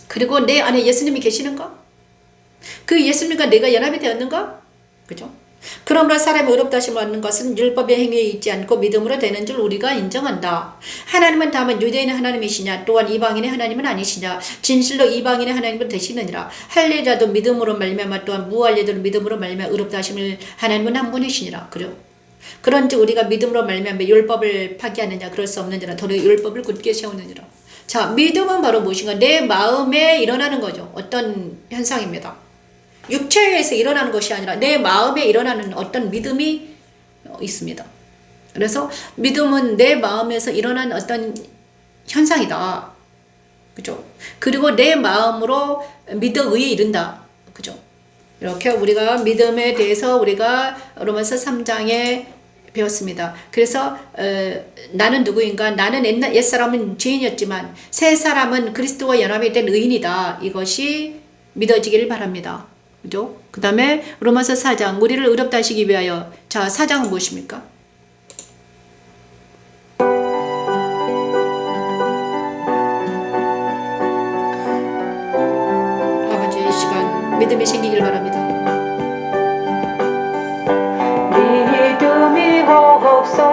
그리고 내 안에 예수님이 계시는가? 그 예수님과 내가 연합이 되었는가? 그죠? 그러므로 사람이 의롭다 하심을 얻는 것은 율법의 행위에 있지 않고 믿음으로 되는 줄 우리가 인정한다. 하나님은 다만 유대인의 하나님이시냐 또한 이방인의 하나님은 아니시냐 진실로 이방인의 하나님은 되시느니라. 할례자도 믿음으로 말미암아 또한 무할례자도 믿음으로 말미암아 의롭다 하심을 하나님은 한 분이시니라. 그래요. 그런지 우리가 믿음으로 말미암아 율법을 파기하느냐 그럴 수 없느니라. 더러 율법을 굳게 세우느니라. 자, 믿음은 바로 무엇인가? 내 마음에 일어나는 거죠. 어떤 현상입니다. 육체에서 일어나는 것이 아니라 내 마음에 일어나는 어떤 믿음이 있습니다. 그래서 믿음은 내 마음에서 일어난 어떤 현상이다. 그죠? 그리고 내 마음으로 믿음에 이른다. 그죠? 이렇게 우리가 믿음에 대해서 우리가 로마서 3장에 배웠습니다. 그래서 나는 누구인가? 나는 옛사람은 죄인이었지만 새 사람은 그리스도와 연합이 된 의인이다. 이것이 믿어지기를 바랍니다. 그죠? 그 다음에 로마서 4장 우리를 의롭다 하시기 위하여. 자, 4장은 무엇입니까? 아버지의 시간 믿음이 생기길 바랍니다. 믿음이 없어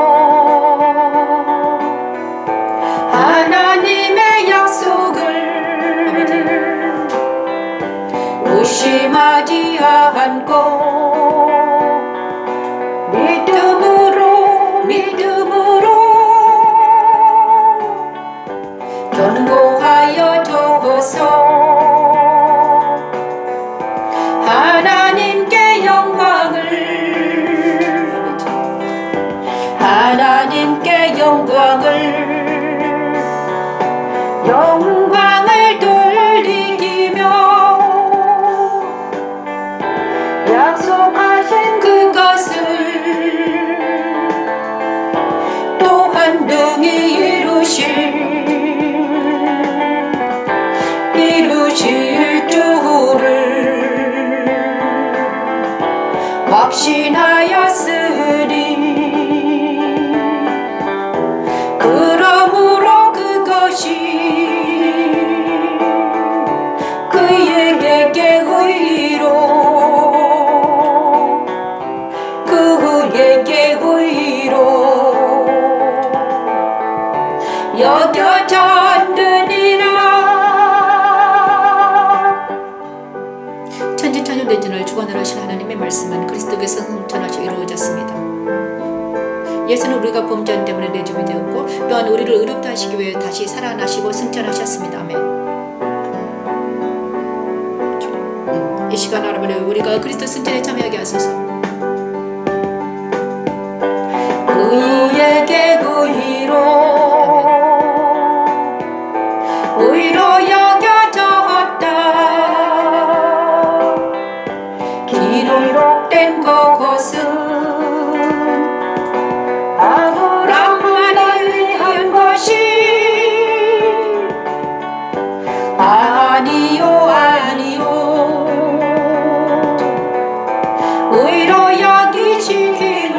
하나님의 약속을 의심하지 않고 믿음으로 견고하여 적어서 하나님께 영광을 돌리며 약속하신 그것을 또한 능히 이루실 줄을 확신하였으니 그러므로 그것이 그에게 의로 여겨졌느니라. 천지천년대전을 주관을 하신 하나님의 말씀은 그리스도께서 승천하셔 이루어졌습니다. 예수는 우리가 범죄한 때문에 내줌이 되었고 또한 우리를 의롭다 하시기 위해 다시 살아나시고 승천하셨습니다. 아멘. 이 시간 여러분의 우리가 그리스도 승천에 참여하게 하소서. 그에게 의로 여겨졌다. 기록된 그것은 아브라함만을 위한 것이 아니요 의로 여기시기를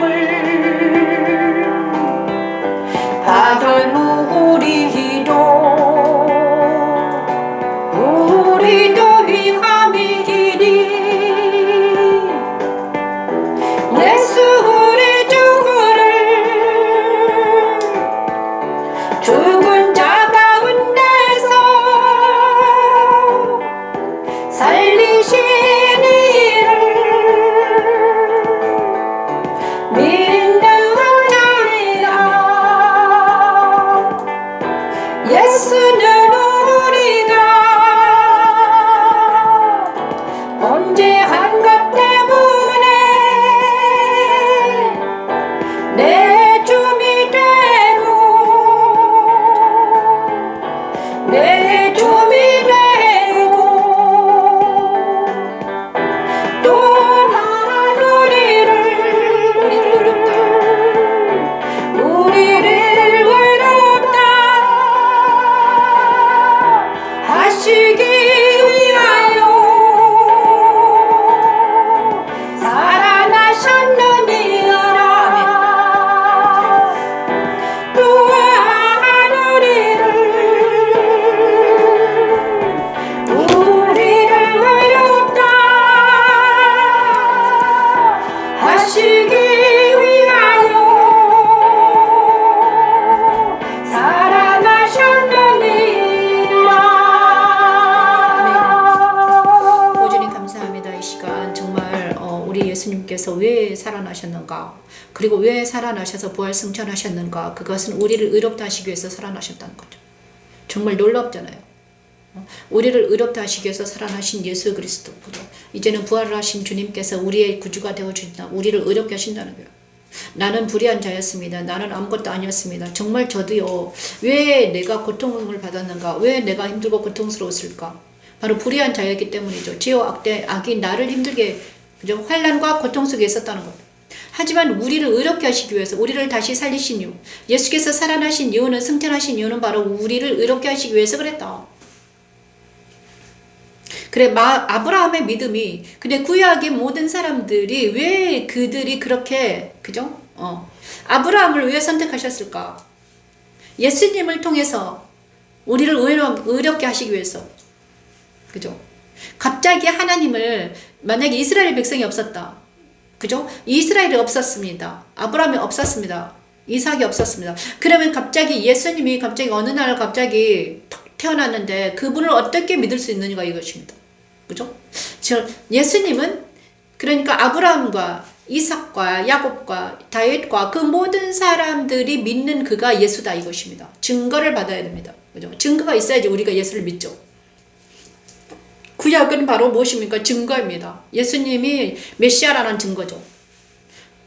살아나셨는가? 그리고 왜 살아나셔서 부활 승천하셨는가? 그것은 우리를 의롭다 하시기 위해서 살아나셨다는 거죠. 정말 놀랍잖아요. 우리를 의롭다 하시기 위해서 살아나신 예수 그리스도. 이제는 부활을 하신 주님께서 우리의 구주가 되어주신다. 우리를 의롭게 하신다는 거예요. 나는 불의한 자였습니다. 나는 아무것도 아니었습니다. 정말 저도요. 왜 내가 고통을 받았는가? 왜 내가 힘들고 고통스러웠을까? 바로 불의한 자였기 때문이죠. 죄와 악이 나를 힘들게, 그죠? 환난과 고통 속에 있었다는 것. 하지만 우리를 의롭게 하시기 위해서, 우리를 다시 살리신 이유, 예수께서 살아나신 이유는, 승천하신 이유는 바로 우리를 의롭게 하시기 위해서 그랬다. 그래, 아브라함의 믿음이, 근데 구약의 모든 사람들이 왜 그들이 그렇게, 그죠? 아브라함을 왜 선택하셨을까? 예수님을 통해서 우리를 의롭게 하시기 위해서. 그죠? 갑자기 하나님을, 만약에 이스라엘 백성이 없었다. 그죠? 이스라엘이 없었습니다. 아브라함이 없었습니다. 이삭이 없었습니다. 그러면 갑자기 예수님이 갑자기 어느 날 갑자기 태어났는데 그분을 어떻게 믿을 수 있느냐가 이것입니다. 그죠? 예수님은 그러니까 아브라함과 이삭과 야곱과 다윗과 그 모든 사람들이 믿는 그가 예수다 이것입니다. 증거를 받아야 됩니다. 그죠? 증거가 있어야지 우리가 예수를 믿죠. 구약은 바로 무엇입니까? 증거입니다. 예수님이 메시아라는 증거죠.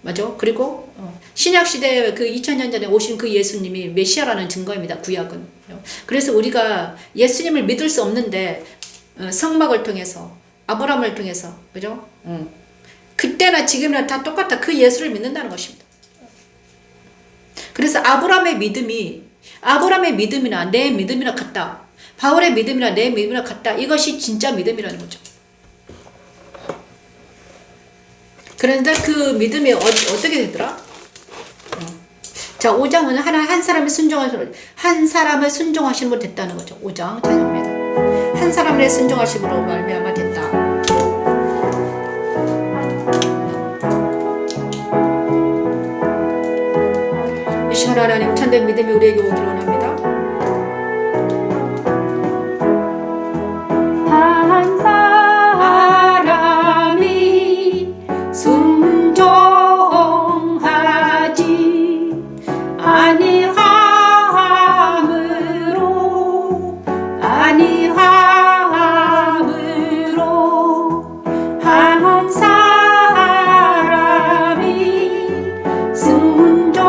맞죠? 그리고 신약시대에 그 2000년 전에 오신 그 예수님이 메시아라는 증거입니다. 구약은. 그래서 우리가 예수님을 믿을 수 없는데 성막을 통해서, 아브라함을 통해서, 그죠? 그때나 지금이나 다 똑같다. 그 예수를 믿는다는 것입니다. 그래서 아브라함의 믿음이나 내 믿음이나 같다. 바울의 믿음이나 내 믿음이나 같다. 이것이 진짜 믿음이라는 거죠. 그런데 그 믿음이 어떻게 되더라? 자, 5장은 한 사람을 순종하심으로 됐다는 거죠. 5장 찬양합니다. 한 사람의 순종하심으로 말미암아 됐다. 이 시간 하나님 참된 믿음이 우리에게 오기를 원합니다. 한 사람이 순종하지 아니함으로 한 사람이 순종하지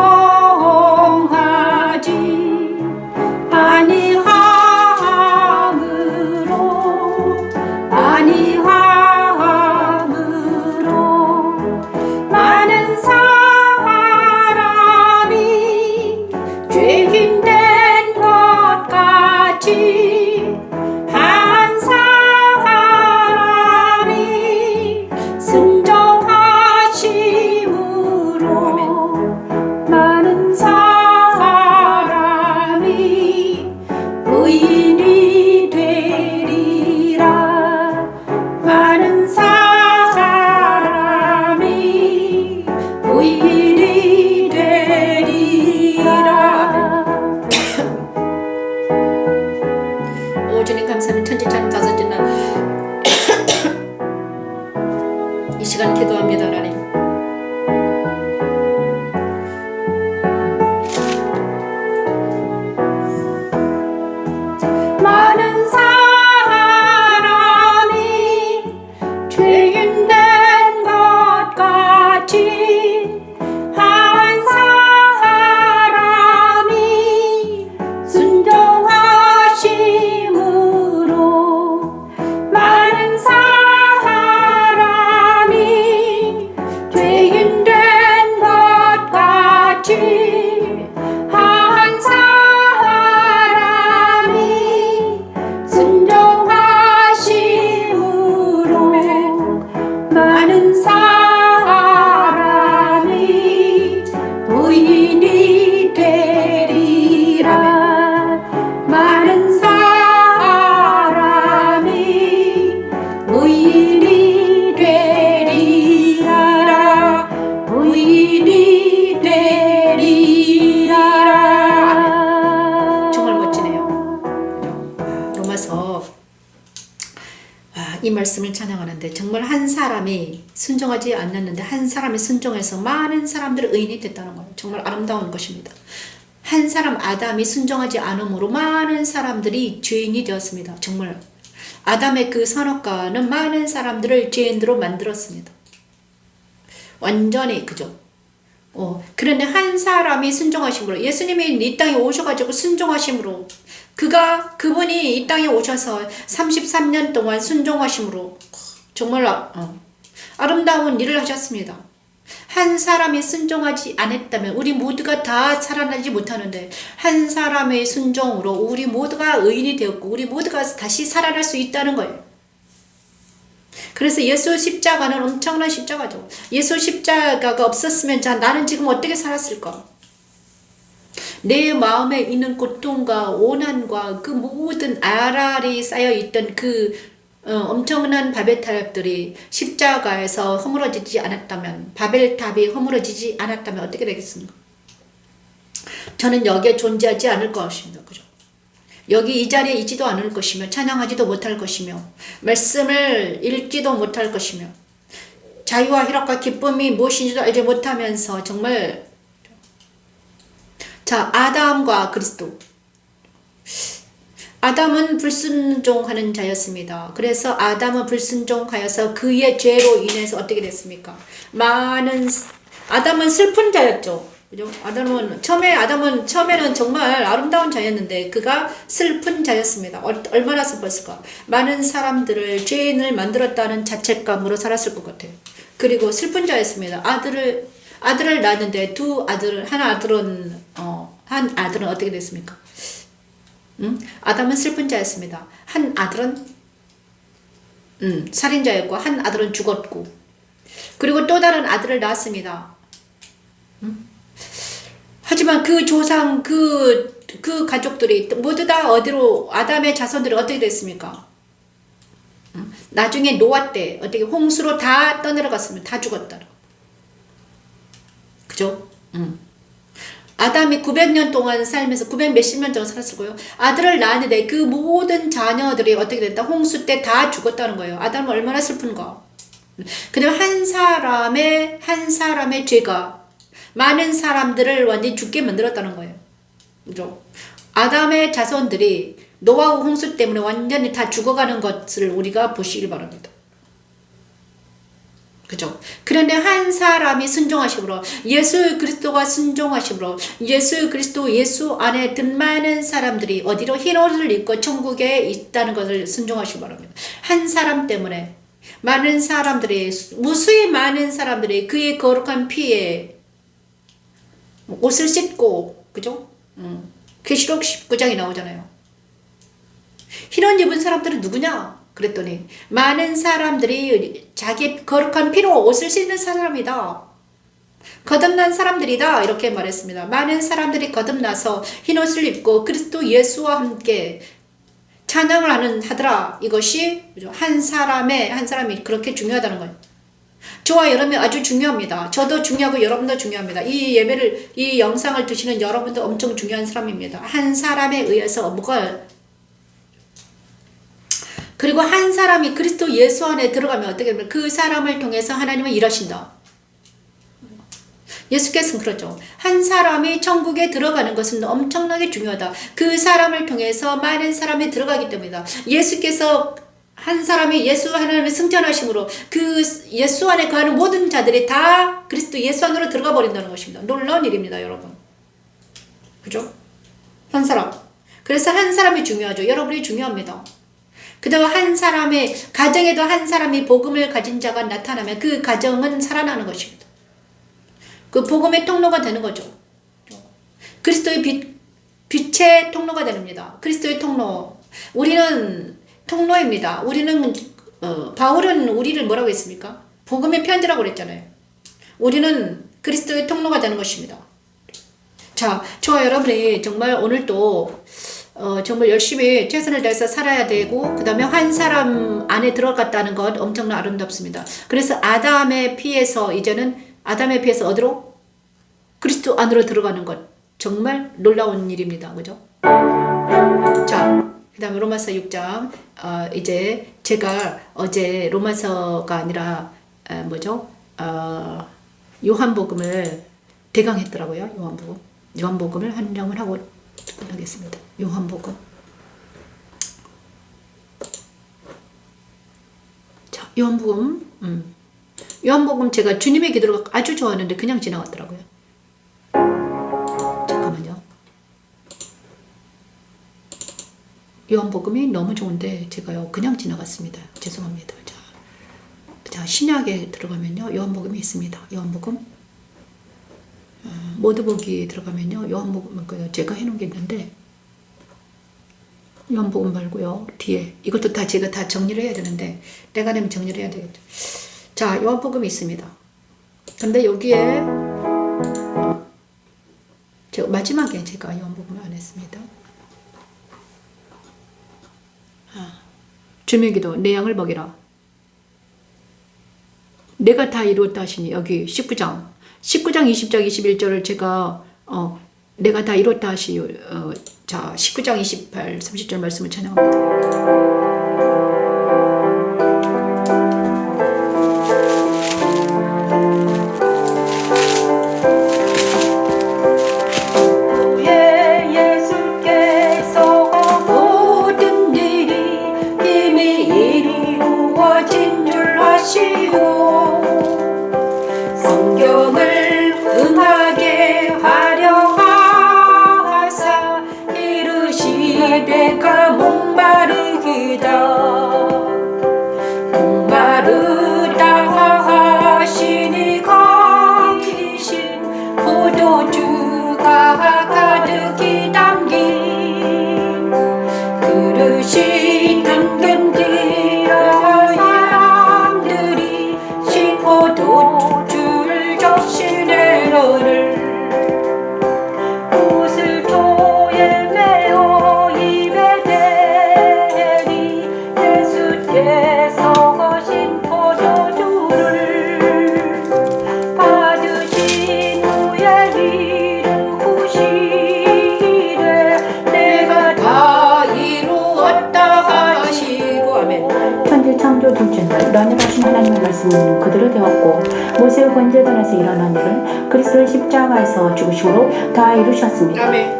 아니함으로 많은 사람이 죄인 된 것 같이 한 사람이 순종하심으로 많은 사람이 의인이 되리라. 많은 사람이 의인이 되리라. 오 주님 감사합니다. 천지찬 다섯째 날 이 시간 기도합니다. 하나님 많은 사람이 죄인 된 것 같이 한 사람이 순종하심으로 많은 사람이 죄인 된 것 같이 한 사람이 순종하심으로 많은 사람이 의인이 되리라. 많은 사람이 의인이 되리라. 의인이 되리라. 정말 멋지네요. 로마서 이 말씀을 찬양하는데 않았는데 정말 한 사람이 순종하지 않았는데 한 사람이 순종해서 많은 사람들의 의인이 됐다는 거예요. 정말 아름다운 것입니다. 한 사람 아담이 순종하지 않음으로 많은 사람들이 죄인이 되었습니다. 정말 아담의 그 선악과는 많은 사람들을 죄인으로 만들었습니다. 완전히 그죠. 그런데 한 사람이 순종하심으로 예수님이 이 땅에 오셔가지고 순종하심으로 그분이 이 땅에 오셔서 33년 동안 순종하심으로 정말 아름다운 일을 하셨습니다. 한 사람이 순종하지 않았다면 우리 모두가 다 살아나지 못하는데 한 사람의 순종으로 우리 모두가 의인이 되었고 우리 모두가 다시 살아날 수 있다는 거예요. 그래서 예수 십자가는 엄청난 십자가죠. 예수 십자가가 없었으면 나는 지금 어떻게 살았을까? 내 마음에 있는 고통과 오난과 그 모든 알알이 쌓여있던 그 엄청난 바벨탑들이 십자가에서 허물어지지 않았다면 바벨탑이 허물어지지 않았다면 어떻게 되겠습니까? 저는 여기에 존재하지 않을 것입니다. 그죠? 여기 이 자리에 있지도 않을 것이며 찬양하지도 못할 것이며 말씀을 읽지도 못할 것이며 자유와 희락과 기쁨이 무엇인지도 알지 못하면서 정말 자 아담과 그리스도 아담은 불순종하는 자였습니다. 그래서 아담은 불순종하여서 그의 죄로 인해서 어떻게 됐습니까? 아담은 슬픈 자였죠. 그죠? 아담은 처음에는 정말 아름다운 자였는데 그가 슬픈 자였습니다. 얼마나 슬펐을까? 많은 사람들을 죄인을 만들었다는 자책감으로 살았을 것 같아요. 그리고 슬픈 자였습니다. 아들을 낳았는데 한 아들은 어떻게 됐습니까? 아담은 슬픈 자였습니다. 한 아들은 살인자였고 한 아들은 죽었고 그리고 또 다른 아들을 낳았습니다. 하지만 그 조상 그 가족들이 모두 다 어디로 아담의 자손들이 어떻게 됐습니까? 나중에 노아 때 어떻게 홍수로 다 떠내려갔으면 다 죽었다. 그죠? 아담이 900년 동안 살면서 900 몇십 년 동안 살았을 거예요. 아들을 낳았는데 그 모든 자녀들이 어떻게 됐다? 홍수 때 다 죽었다는 거예요. 아담은 얼마나 슬픈가. 그다음에 한 사람의 죄가 많은 사람들을 완전히 죽게 만들었다는 거예요. 그죠? 아담의 자손들이 노아와 홍수 때문에 완전히 다 죽어가는 것을 우리가 보시길 바랍니다. 그죠? 그런데 한 사람이 순종하심으로 예수 그리스도가 순종하심으로 예수 안에 든 많은 사람들이 어디로 흰 옷을 입고 천국에 있다는 것을 순종하시기 바랍니다. 한 사람 때문에 많은 사람들이 무수히 많은 사람들이 그의 거룩한 피에 옷을 씻고 그죠? 계시록 19장이 나오잖아요. 흰 옷 입은 사람들은 누구냐? 그랬더니 많은 사람들이 자기 거룩한 피로 옷을 씻는 사람이다. 거듭난 사람들이다. 이렇게 말했습니다. 많은 사람들이 거듭나서 흰옷을 입고 그리스도 예수와 함께 찬양을 하더라. 이것이 한 사람이 그렇게 중요하다는 거예요. 저와 여러분이 아주 중요합니다. 저도 중요하고 여러분도 중요합니다. 이 영상을 드시는 여러분도 엄청 중요한 사람입니다. 한 사람에 의해서 그리고 한 사람이 그리스도 예수 안에 들어가면 어떻게 되면 그 사람을 통해서 하나님은 일하신다. 예수께서는 그렇죠. 한 사람이 천국에 들어가는 것은 엄청나게 중요하다. 그 사람을 통해서 많은 사람이 들어가기 때문이다. 예수께서 한 사람이 예수 하나님의 승천하심으로 그 예수 안에 거하는 모든 자들이 다 그리스도 예수 안으로 들어가 버린다는 것입니다. 놀라운 일입니다, 여러분. 그죠? 한 사람. 그래서 한 사람이 중요하죠. 여러분이 중요합니다. 그다음 한 사람의 가정에도 한 사람이 복음을 가진 자가 나타나면 그 가정은 살아나는 것입니다. 그 복음의 통로가 되는 거죠. 그리스도의 빛의 통로가 됩니다. 그리스도의 통로. 우리는 통로입니다. 바울은 우리를 뭐라고 했습니까? 복음의 편지라고 그랬잖아요. 우리는 그리스도의 통로가 되는 것입니다. 자, 저와 여러분이 정말 오늘도 정말 열심히 최선을 다해서 살아야 되고 그 다음에 한 사람 안에 들어갔다는 것 엄청나 아름답습니다. 그래서 아담의 피에서 어디로? 그리스도 안으로 들어가는 것 정말 놀라운 일입니다. 그죠? 자, 그 다음에 로마서 6장, 이제 제가 어제 로마서가 아니라, 요한복음을 대강했더라고요. 요한복음을 한 장을 하고 끝나겠습니다. 요한복음. 자, 요한복음 제가 주님의 기도를 아주 좋아하는데 그냥 지나갔더라고요. 잠깐만요. 요한복음이 너무 좋은데 제가요 그냥 지나갔습니다. 죄송합니다. 자, 신약에 들어가면요 요한복음이 있습니다. 요한복음 모두보기 들어가면요 요한복음 제가 해놓은 게 있는데 요한복음 말고요 뒤에 이것도 다 제가 다 정리를 해야 되는데 때가 되면 정리를 해야 되겠죠. 자, 요한복음이 있습니다. 근데 여기에 마지막에 제가 요한복음을 안 했습니다. 주의 기도 내 양을 먹이라. 내가 다 이루었다 하시니 여기 19장 20장 21절을 제가 내가 다 이뤘다 하시 자 19장 28, 30절 말씀을 찬양합니다. 내가 목마르다 하시니 거기신 포도주가 가득히 담긴 그릇이 든든히라 사람들이 신포도주를 적시네 너를 옷을 토에 메어 입에 대니 예수께서 거신 포도주를 받으신 후에 이루시되 내가 다 이루었다 하시고 아멘. 천지 창조 둘째 날 란일하신 하나님의 말씀은 그대로 되었고 모세의 번제단에서 일어난 일을 그리스도의 십자가에서 죽으심으로 다 이루셨습니다. 아멘.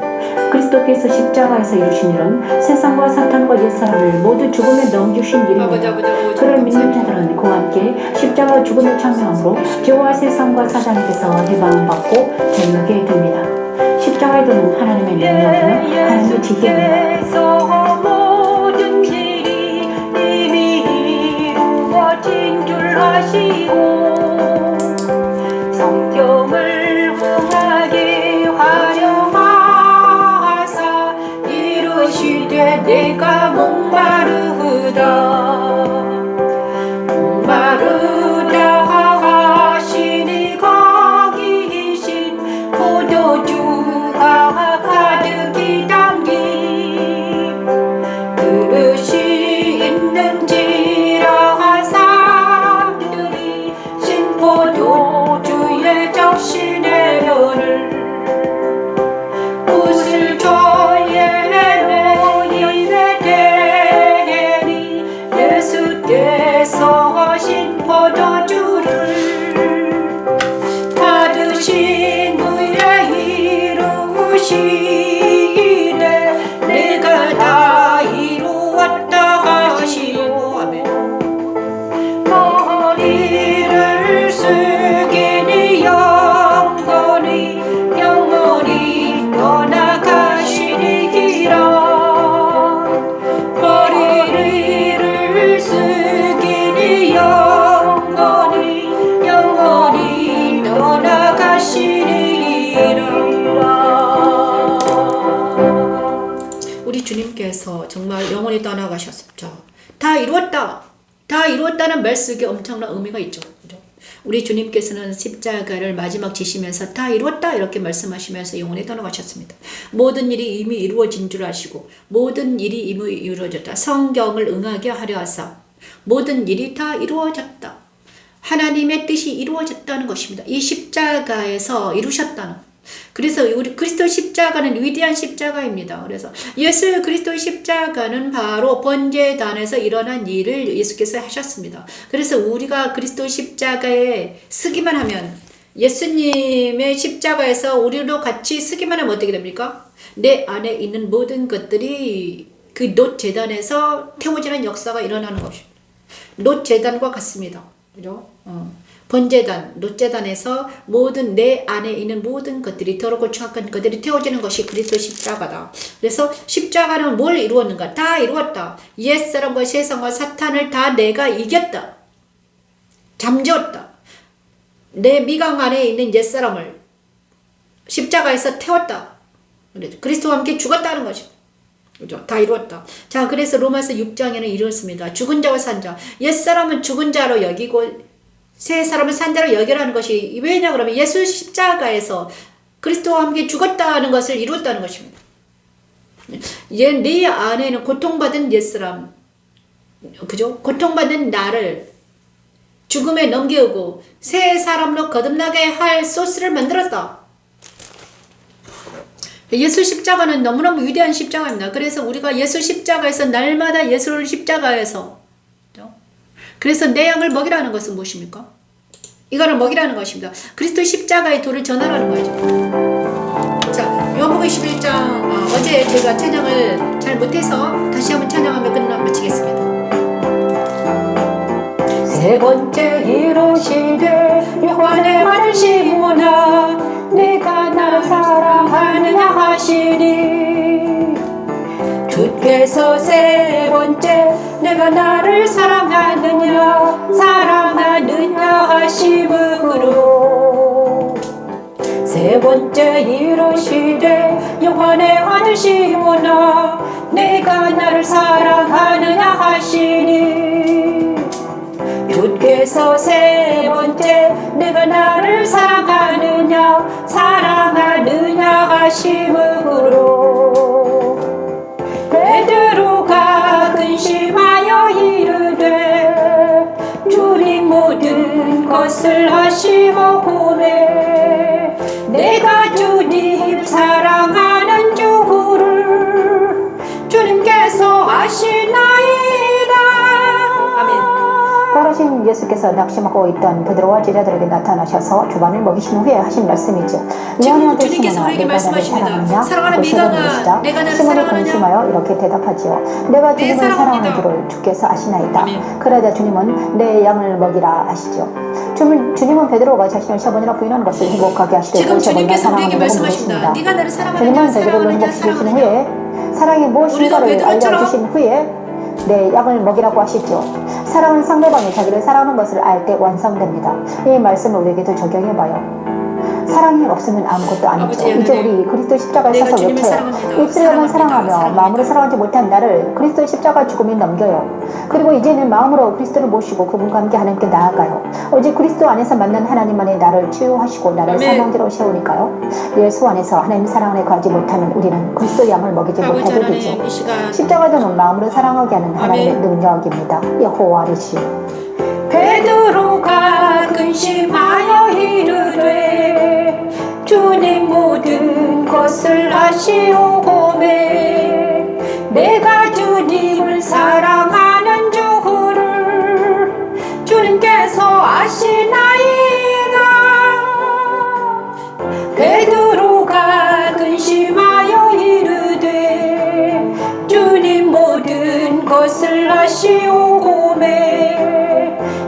그리스도께서 십자가에서 이루신 일은 세상과 사탄과 옛사람을 모두 죽음에 넘기신 일입니다. 그를 믿는 자들은 그와 함께 십자가 죽음의 창명함으로 죄와 세상과 사단에게서 해방받고 자유하게 됩니다. 십자가에 두는 하나님의 능력은 하나님의 지혜입니다. 모든 일이 이미 이루어진 줄 아시고 성경을 흥하게 활용하사 이루시되 내가 목마르다 하시니 거기신 포도주가 가득히 담긴 그릇이 있는지라 사람들이 신포도주에 적시네 너를 옷을 저에 모임에 대니 예수께서 신포도주를 받으신 후에 이루시되 내가 다 이루었다 하시고 아멘. 머리를 숙이니 영원히 떠나가시니라. 머리를 숙이니 영원히 떠나가시니라. 우리 주님께서 정말 영원히 떠나가셨죠. 다 이루었다는 말씀에 엄청난 의미가 있죠. 그죠? 우리 주님께서는 십자가를 마지막 지시면서 다 이루었다 이렇게 말씀하시면서 영원히 떠나가셨습니다. 모든 일이 이미 이루어진 줄 아시고 모든 일이 이미 이루어졌다. 성경을 응하게 하려 하사 모든 일이 다 이루어졌다. 하나님의 뜻이 이루어졌다는 것입니다. 이 십자가에서 이루셨다는 그래서 우리 그리스도 십자가는 위대한 십자가입니다. 그래서 예수 그리스도 십자가는 바로 번제단에서 일어난 일을 예수께서 하셨습니다. 그래서 우리가 그리스도 십자가에 서기만 하면, 예수님의 십자가에서 우리로 같이 서기만 하면 어떻게 됩니까? 내 안에 있는 모든 것들이 그 놋제단에서 태워지는 역사가 일어나는 것입니다. 놋제단과 같습니다. 그죠? 번제단, 놋제단에서 모든 내 안에 있는 모든 것들이 더럽고 추악한 것들이 태워지는 것이 그리스도 십자가다. 그래서 십자가는 뭘 이루었는가? 다 이루었다. 옛사람과 세상과 사탄을 다 내가 이겼다. 잠재웠다. 내 미강 안에 있는 옛사람을 십자가에서 태웠다. 그리스도와 함께 죽었다는 것입니다. 그죠? 다 이루었다. 자, 그래서 로마서 6장에는 이렇습니다. 죽은 자와 산 자. 옛사람은 죽은 자로 여기고 새 사람은 산 자로 여기라는 것이 왜냐 그러면 예수 십자가에서 그리스도와 함께 죽었다는 것을 이루었다는 것입니다. 네 안에는 고통받은 옛사람, 그죠? 고통받은 나를 죽음에 넘겨오고 새 사람으로 거듭나게 할 소스를 만들었다. 예수 십자가는 너무너무 위대한 십자가입니다. 그래서 우리가 예수 십자가에서 날마다 예수를 십자가에서, 그래서 내 양을 먹이라는 것은 무엇입니까? 이거를 먹이라는 것입니다. 그리스도 십자가의 도를 전하라는 거죠. 자, 요한복음 21장, 어제 제가 찬양을 잘 못해서 다시 한번 찬양하며 마치겠습니다. 세 번째 이루시되 요한의 말을 심으나 내가 나를 사랑하느냐 하시니, 주께서 세 번째 내가 나를 사랑하느냐 하심으로, 세 번째 이루시되 요한의 아들 시몬아 내가 나를 사랑하느냐 하시니, 주께서 세 번째 내가 나를 사랑하느냐 하심으로, 베드로가 근심하여 이르되 주님 모든 것을 아시고 보내 내가 주님 사랑하는 주를 주님께서 아시나이다. 아멘. 걸으신 예수께서 낙심하고 있던 베드로와 제자들에게 나타나셔서 주반을 먹이신 후에 하신 말씀이죠. 지금 주님께서 우리에게 말씀하십니다. 사랑하는 미가가 내가 나를 사랑하느냐? 근심하여 이렇게 대답하지요. 내가 주님을 사랑하는 줄을 주께서 아시나이다. 그러자 주님은 내 양을 먹이라 하시죠. 주님은 베드로가 자신을 세 번이나 부인하는 것을 행복하게 하시되 지금 주님께서 우리에게 말씀하십니다. 네가 나를 사랑하느냐? 베드로를 행복시키신 후에 사랑이 무엇인가를 알려주신 후에 내 양을 먹이라고 하시죠. 사랑은 상대방이 자기를 사랑하는 것을 알 때 완성됩니다. 이 말씀을 우리에게도 적용해봐요. 사랑이 없으면 아무것도 아니죠. 이제 우리 그리스도 십자가에 서서 외쳐요. 입술로만 사랑하며 마음으로 사랑하지 못한 나를 그리스도 십자가 죽음에 넘겨요. 그리고 이제는 마음으로 그리스도를 모시고 그분과 함께 하나님께 나아가요. 오직 그리스도 안에서 만난 하나님만이 나를 치유하시고 나를 사명대로 세우니까요. 예수 안에서 하나님 사랑 안에 가지 못하면 우리는 그리스도 양을 먹이지 못하게 되죠. 십자가는 마음으로 사랑하게 하는 하나님의 능력입니다. 여호와리시. 베드로가 근심하여 이르되 주님 모든 것을 아시오고매 내가 주님을 사랑하는 주를 주님께서 아시나이다. 베드로가 근심하여 이르되 주님 모든 것을 아시오고매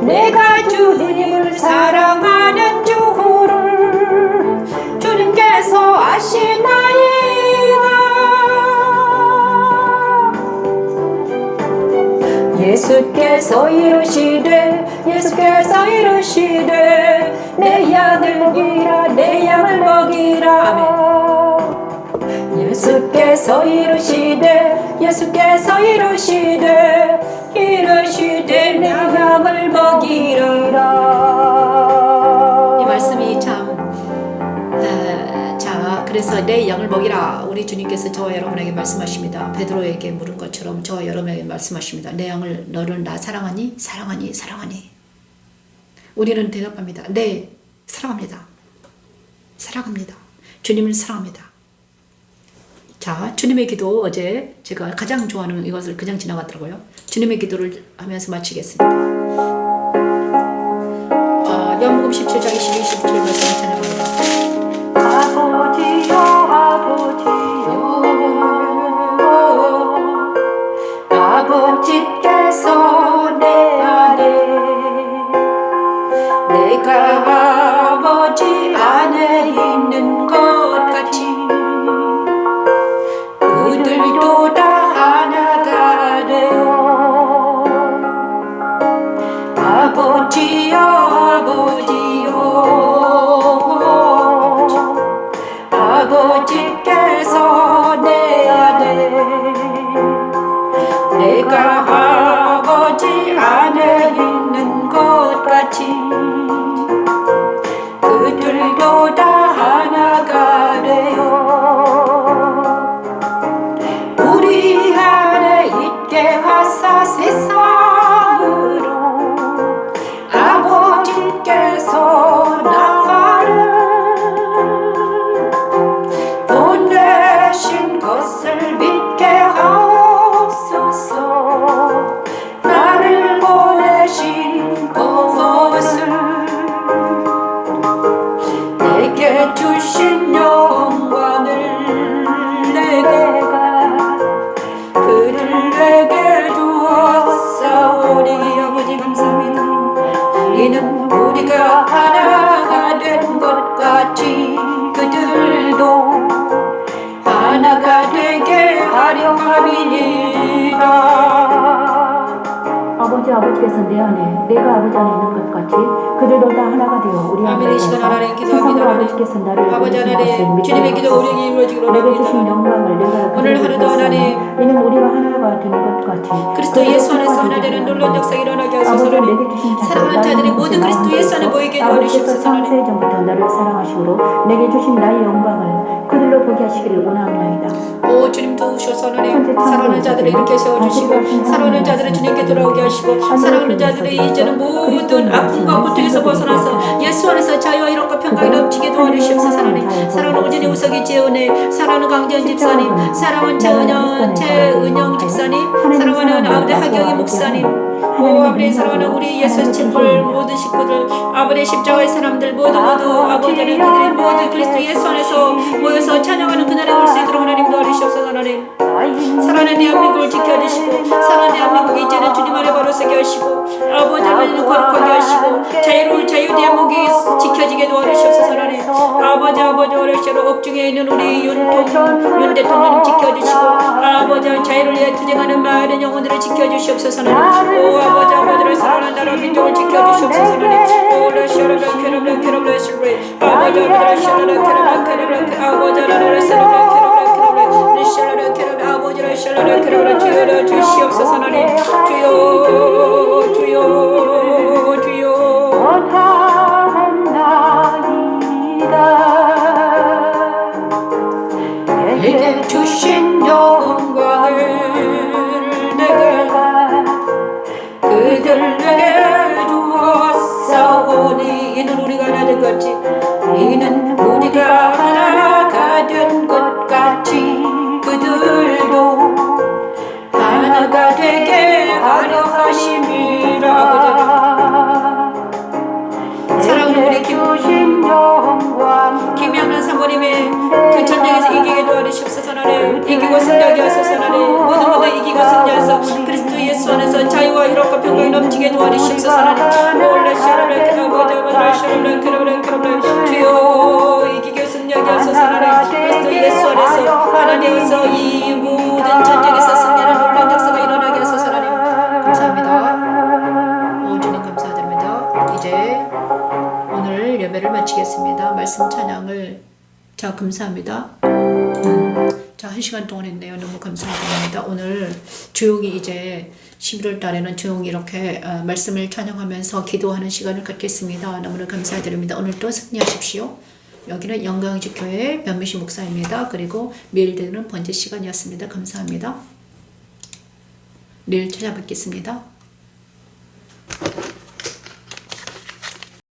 내가 주님을 사랑하는 주를 주님께서 아시나이다. 예수께서 이르시되 내 양을 먹이라 내 양을 먹이라. 아멘. 예수께서 이르시되 내 양을 먹이라. 이 말씀이 참 자, 그래서 내 양을 먹이라. 우리 주님께서 저와 여러분에게 말씀하십니다. 베드로에게 물은 것처럼 저와 여러분에게 말씀하십니다. 내 양을 너를 나 사랑하니? 사랑하니? 우리는 대답합니다. 네, 사랑합니다. 주님을 사랑합니다. 자, 주님의 기도 어제 제가 가장 좋아하는 이것을 그냥 지나갔더라고요. 주님의 기도를 하면서 마치겠습니다. 요한복음 17장 22, 27 말씀을 찬양합니다. 아버지요 아버지요 아버지께서 내 안에 내가 아버지 안에 있는 것 같이 그들도 다 하나가 되어 아버지요 아버지요 아버지께서 내 안에 내가 아버지 안에 있는 것 같이 그들도 다 하나가 되어 우리 안에 있게 하사 세상으로 아버지께서 나를 보내신 것을 믿게 하옵소서. 나를 보내신 것을 내게 주신 영광을 내가 그들에게 주었사오니 아버지 감사합니다. 이는 우리가 하나가 된 것 같이 그들도 하나가 되게 하려 함이니라. 아버지께서 내 안에 내가 아버지 안에 있는 것 같이 그들도 다 하나가 되어 우리 안에 있어서 세상으로 아버지께서 나를 아버지 보내신 하나님, 것을 주님의 기도 우리에게 이루어지기로 내게 합니다. 주신 영광을 내가 오늘 하루도 하나님, 이는 우리가 하나가 되는 것 같이 그리스도 예수 안에서 하나 되는 놀라운 역사 일어나게 하소서. 하나님, 사랑하는 자들이 모든 그리스도 예수 안에 모이게 도와주시옵소서. 하나님, 전부터 나를 사랑하시고 내게 주신 나의 영광을 그들로 보게 하시기를 원하옵나이다. 오 주님 도우셔서 하나님, 사랑하는 자들을 이렇게 세워주시고 사랑하는 자들을 주님께 돌아오게 하시고 사랑하는 자들이 이제는 모든 아픔과 고통에서 벗어나서 예수 안에서 자유와 이롭고 평강이 넘치게 도와주시옵소서. 하나님, 사랑하는 우진이 우석이 지은의 사랑하는 강재현 집사님, 사랑하는 최은영 집사님, 사랑하는 아버지 하경희 목사님, 오 아버지 사랑하는 우리 예수 친구들 모든 식구들, 아버지 십자가의 사람들 모두 아버지는 그들이 모두 그리스도 예수 안에서 모여서 찬양하는 그날에 올 수 있도록 하나님 도와주시옵소서. 하나님, 사랑하는 대한민국을 지켜주시고 사랑하는 대한민국 이제는 주님 안에 바로 서게 하시고 아버지 하나님 거룩하게 하시고 자유로운 자유 대한민국이 지켜지게 도와주시옵소서. 하나님, 아버지 어르시로 옥중에 있는 우리 윤 대통령을 지켜주시고 아버지 자유를 위해 투쟁하는 많은 영혼들을 지켜주시옵소서. 하나님, 오 아버지를 사랑하는 나라 민족을 지켜주시옵소서. 하나님, 오 러시아를 캐러블 시리 아버지를 주여 주시옵소서. 하나님, 주여 내게 주신 영광을 내가 그들에게 주었사오니 이는 우리가 하나 된 것 같이 이는 우리가 하나가 된 것 같이 그들도 하나가 되게 하려 하심이라. 사랑하는 우리 김영란 사모님의 그 전쟁에서 이기게 도와주시옵소서. 하나님, 이기고 승리하게 하소서. 하나님, 모두 이기고 승리해서 그리스도 예수 안에서 자유와 이롭고 평강이 넘치게 도와주시옵소서. 하나님, 주여 이기고 승리하게 하소서. 하나님, 그리스도 예수 안에서 하나 되어서 이 모든 전쟁에서 승리하는 놀라운 역사가 일어나게 하소서. 하나님, 감사합니다. 오 주님 감사드립니다. 이제 오늘 예배를 마치겠습니다. 말씀 찬양을 자 감사합니다. 자 1시간 동안 했네요. 너무 감사드립니다. 오늘 조용히 이제 11월 달에는 조용히 이렇게 말씀을 찬양하면서 기도하는 시간을 갖겠습니다. 너무나 감사드립니다. 오늘도 승리하십시오. 여기는 영광직교회 변미시 목사입니다. 그리고 매일 되는 번제 시간이었습니다. 감사합니다. 내일 찾아뵙겠습니다.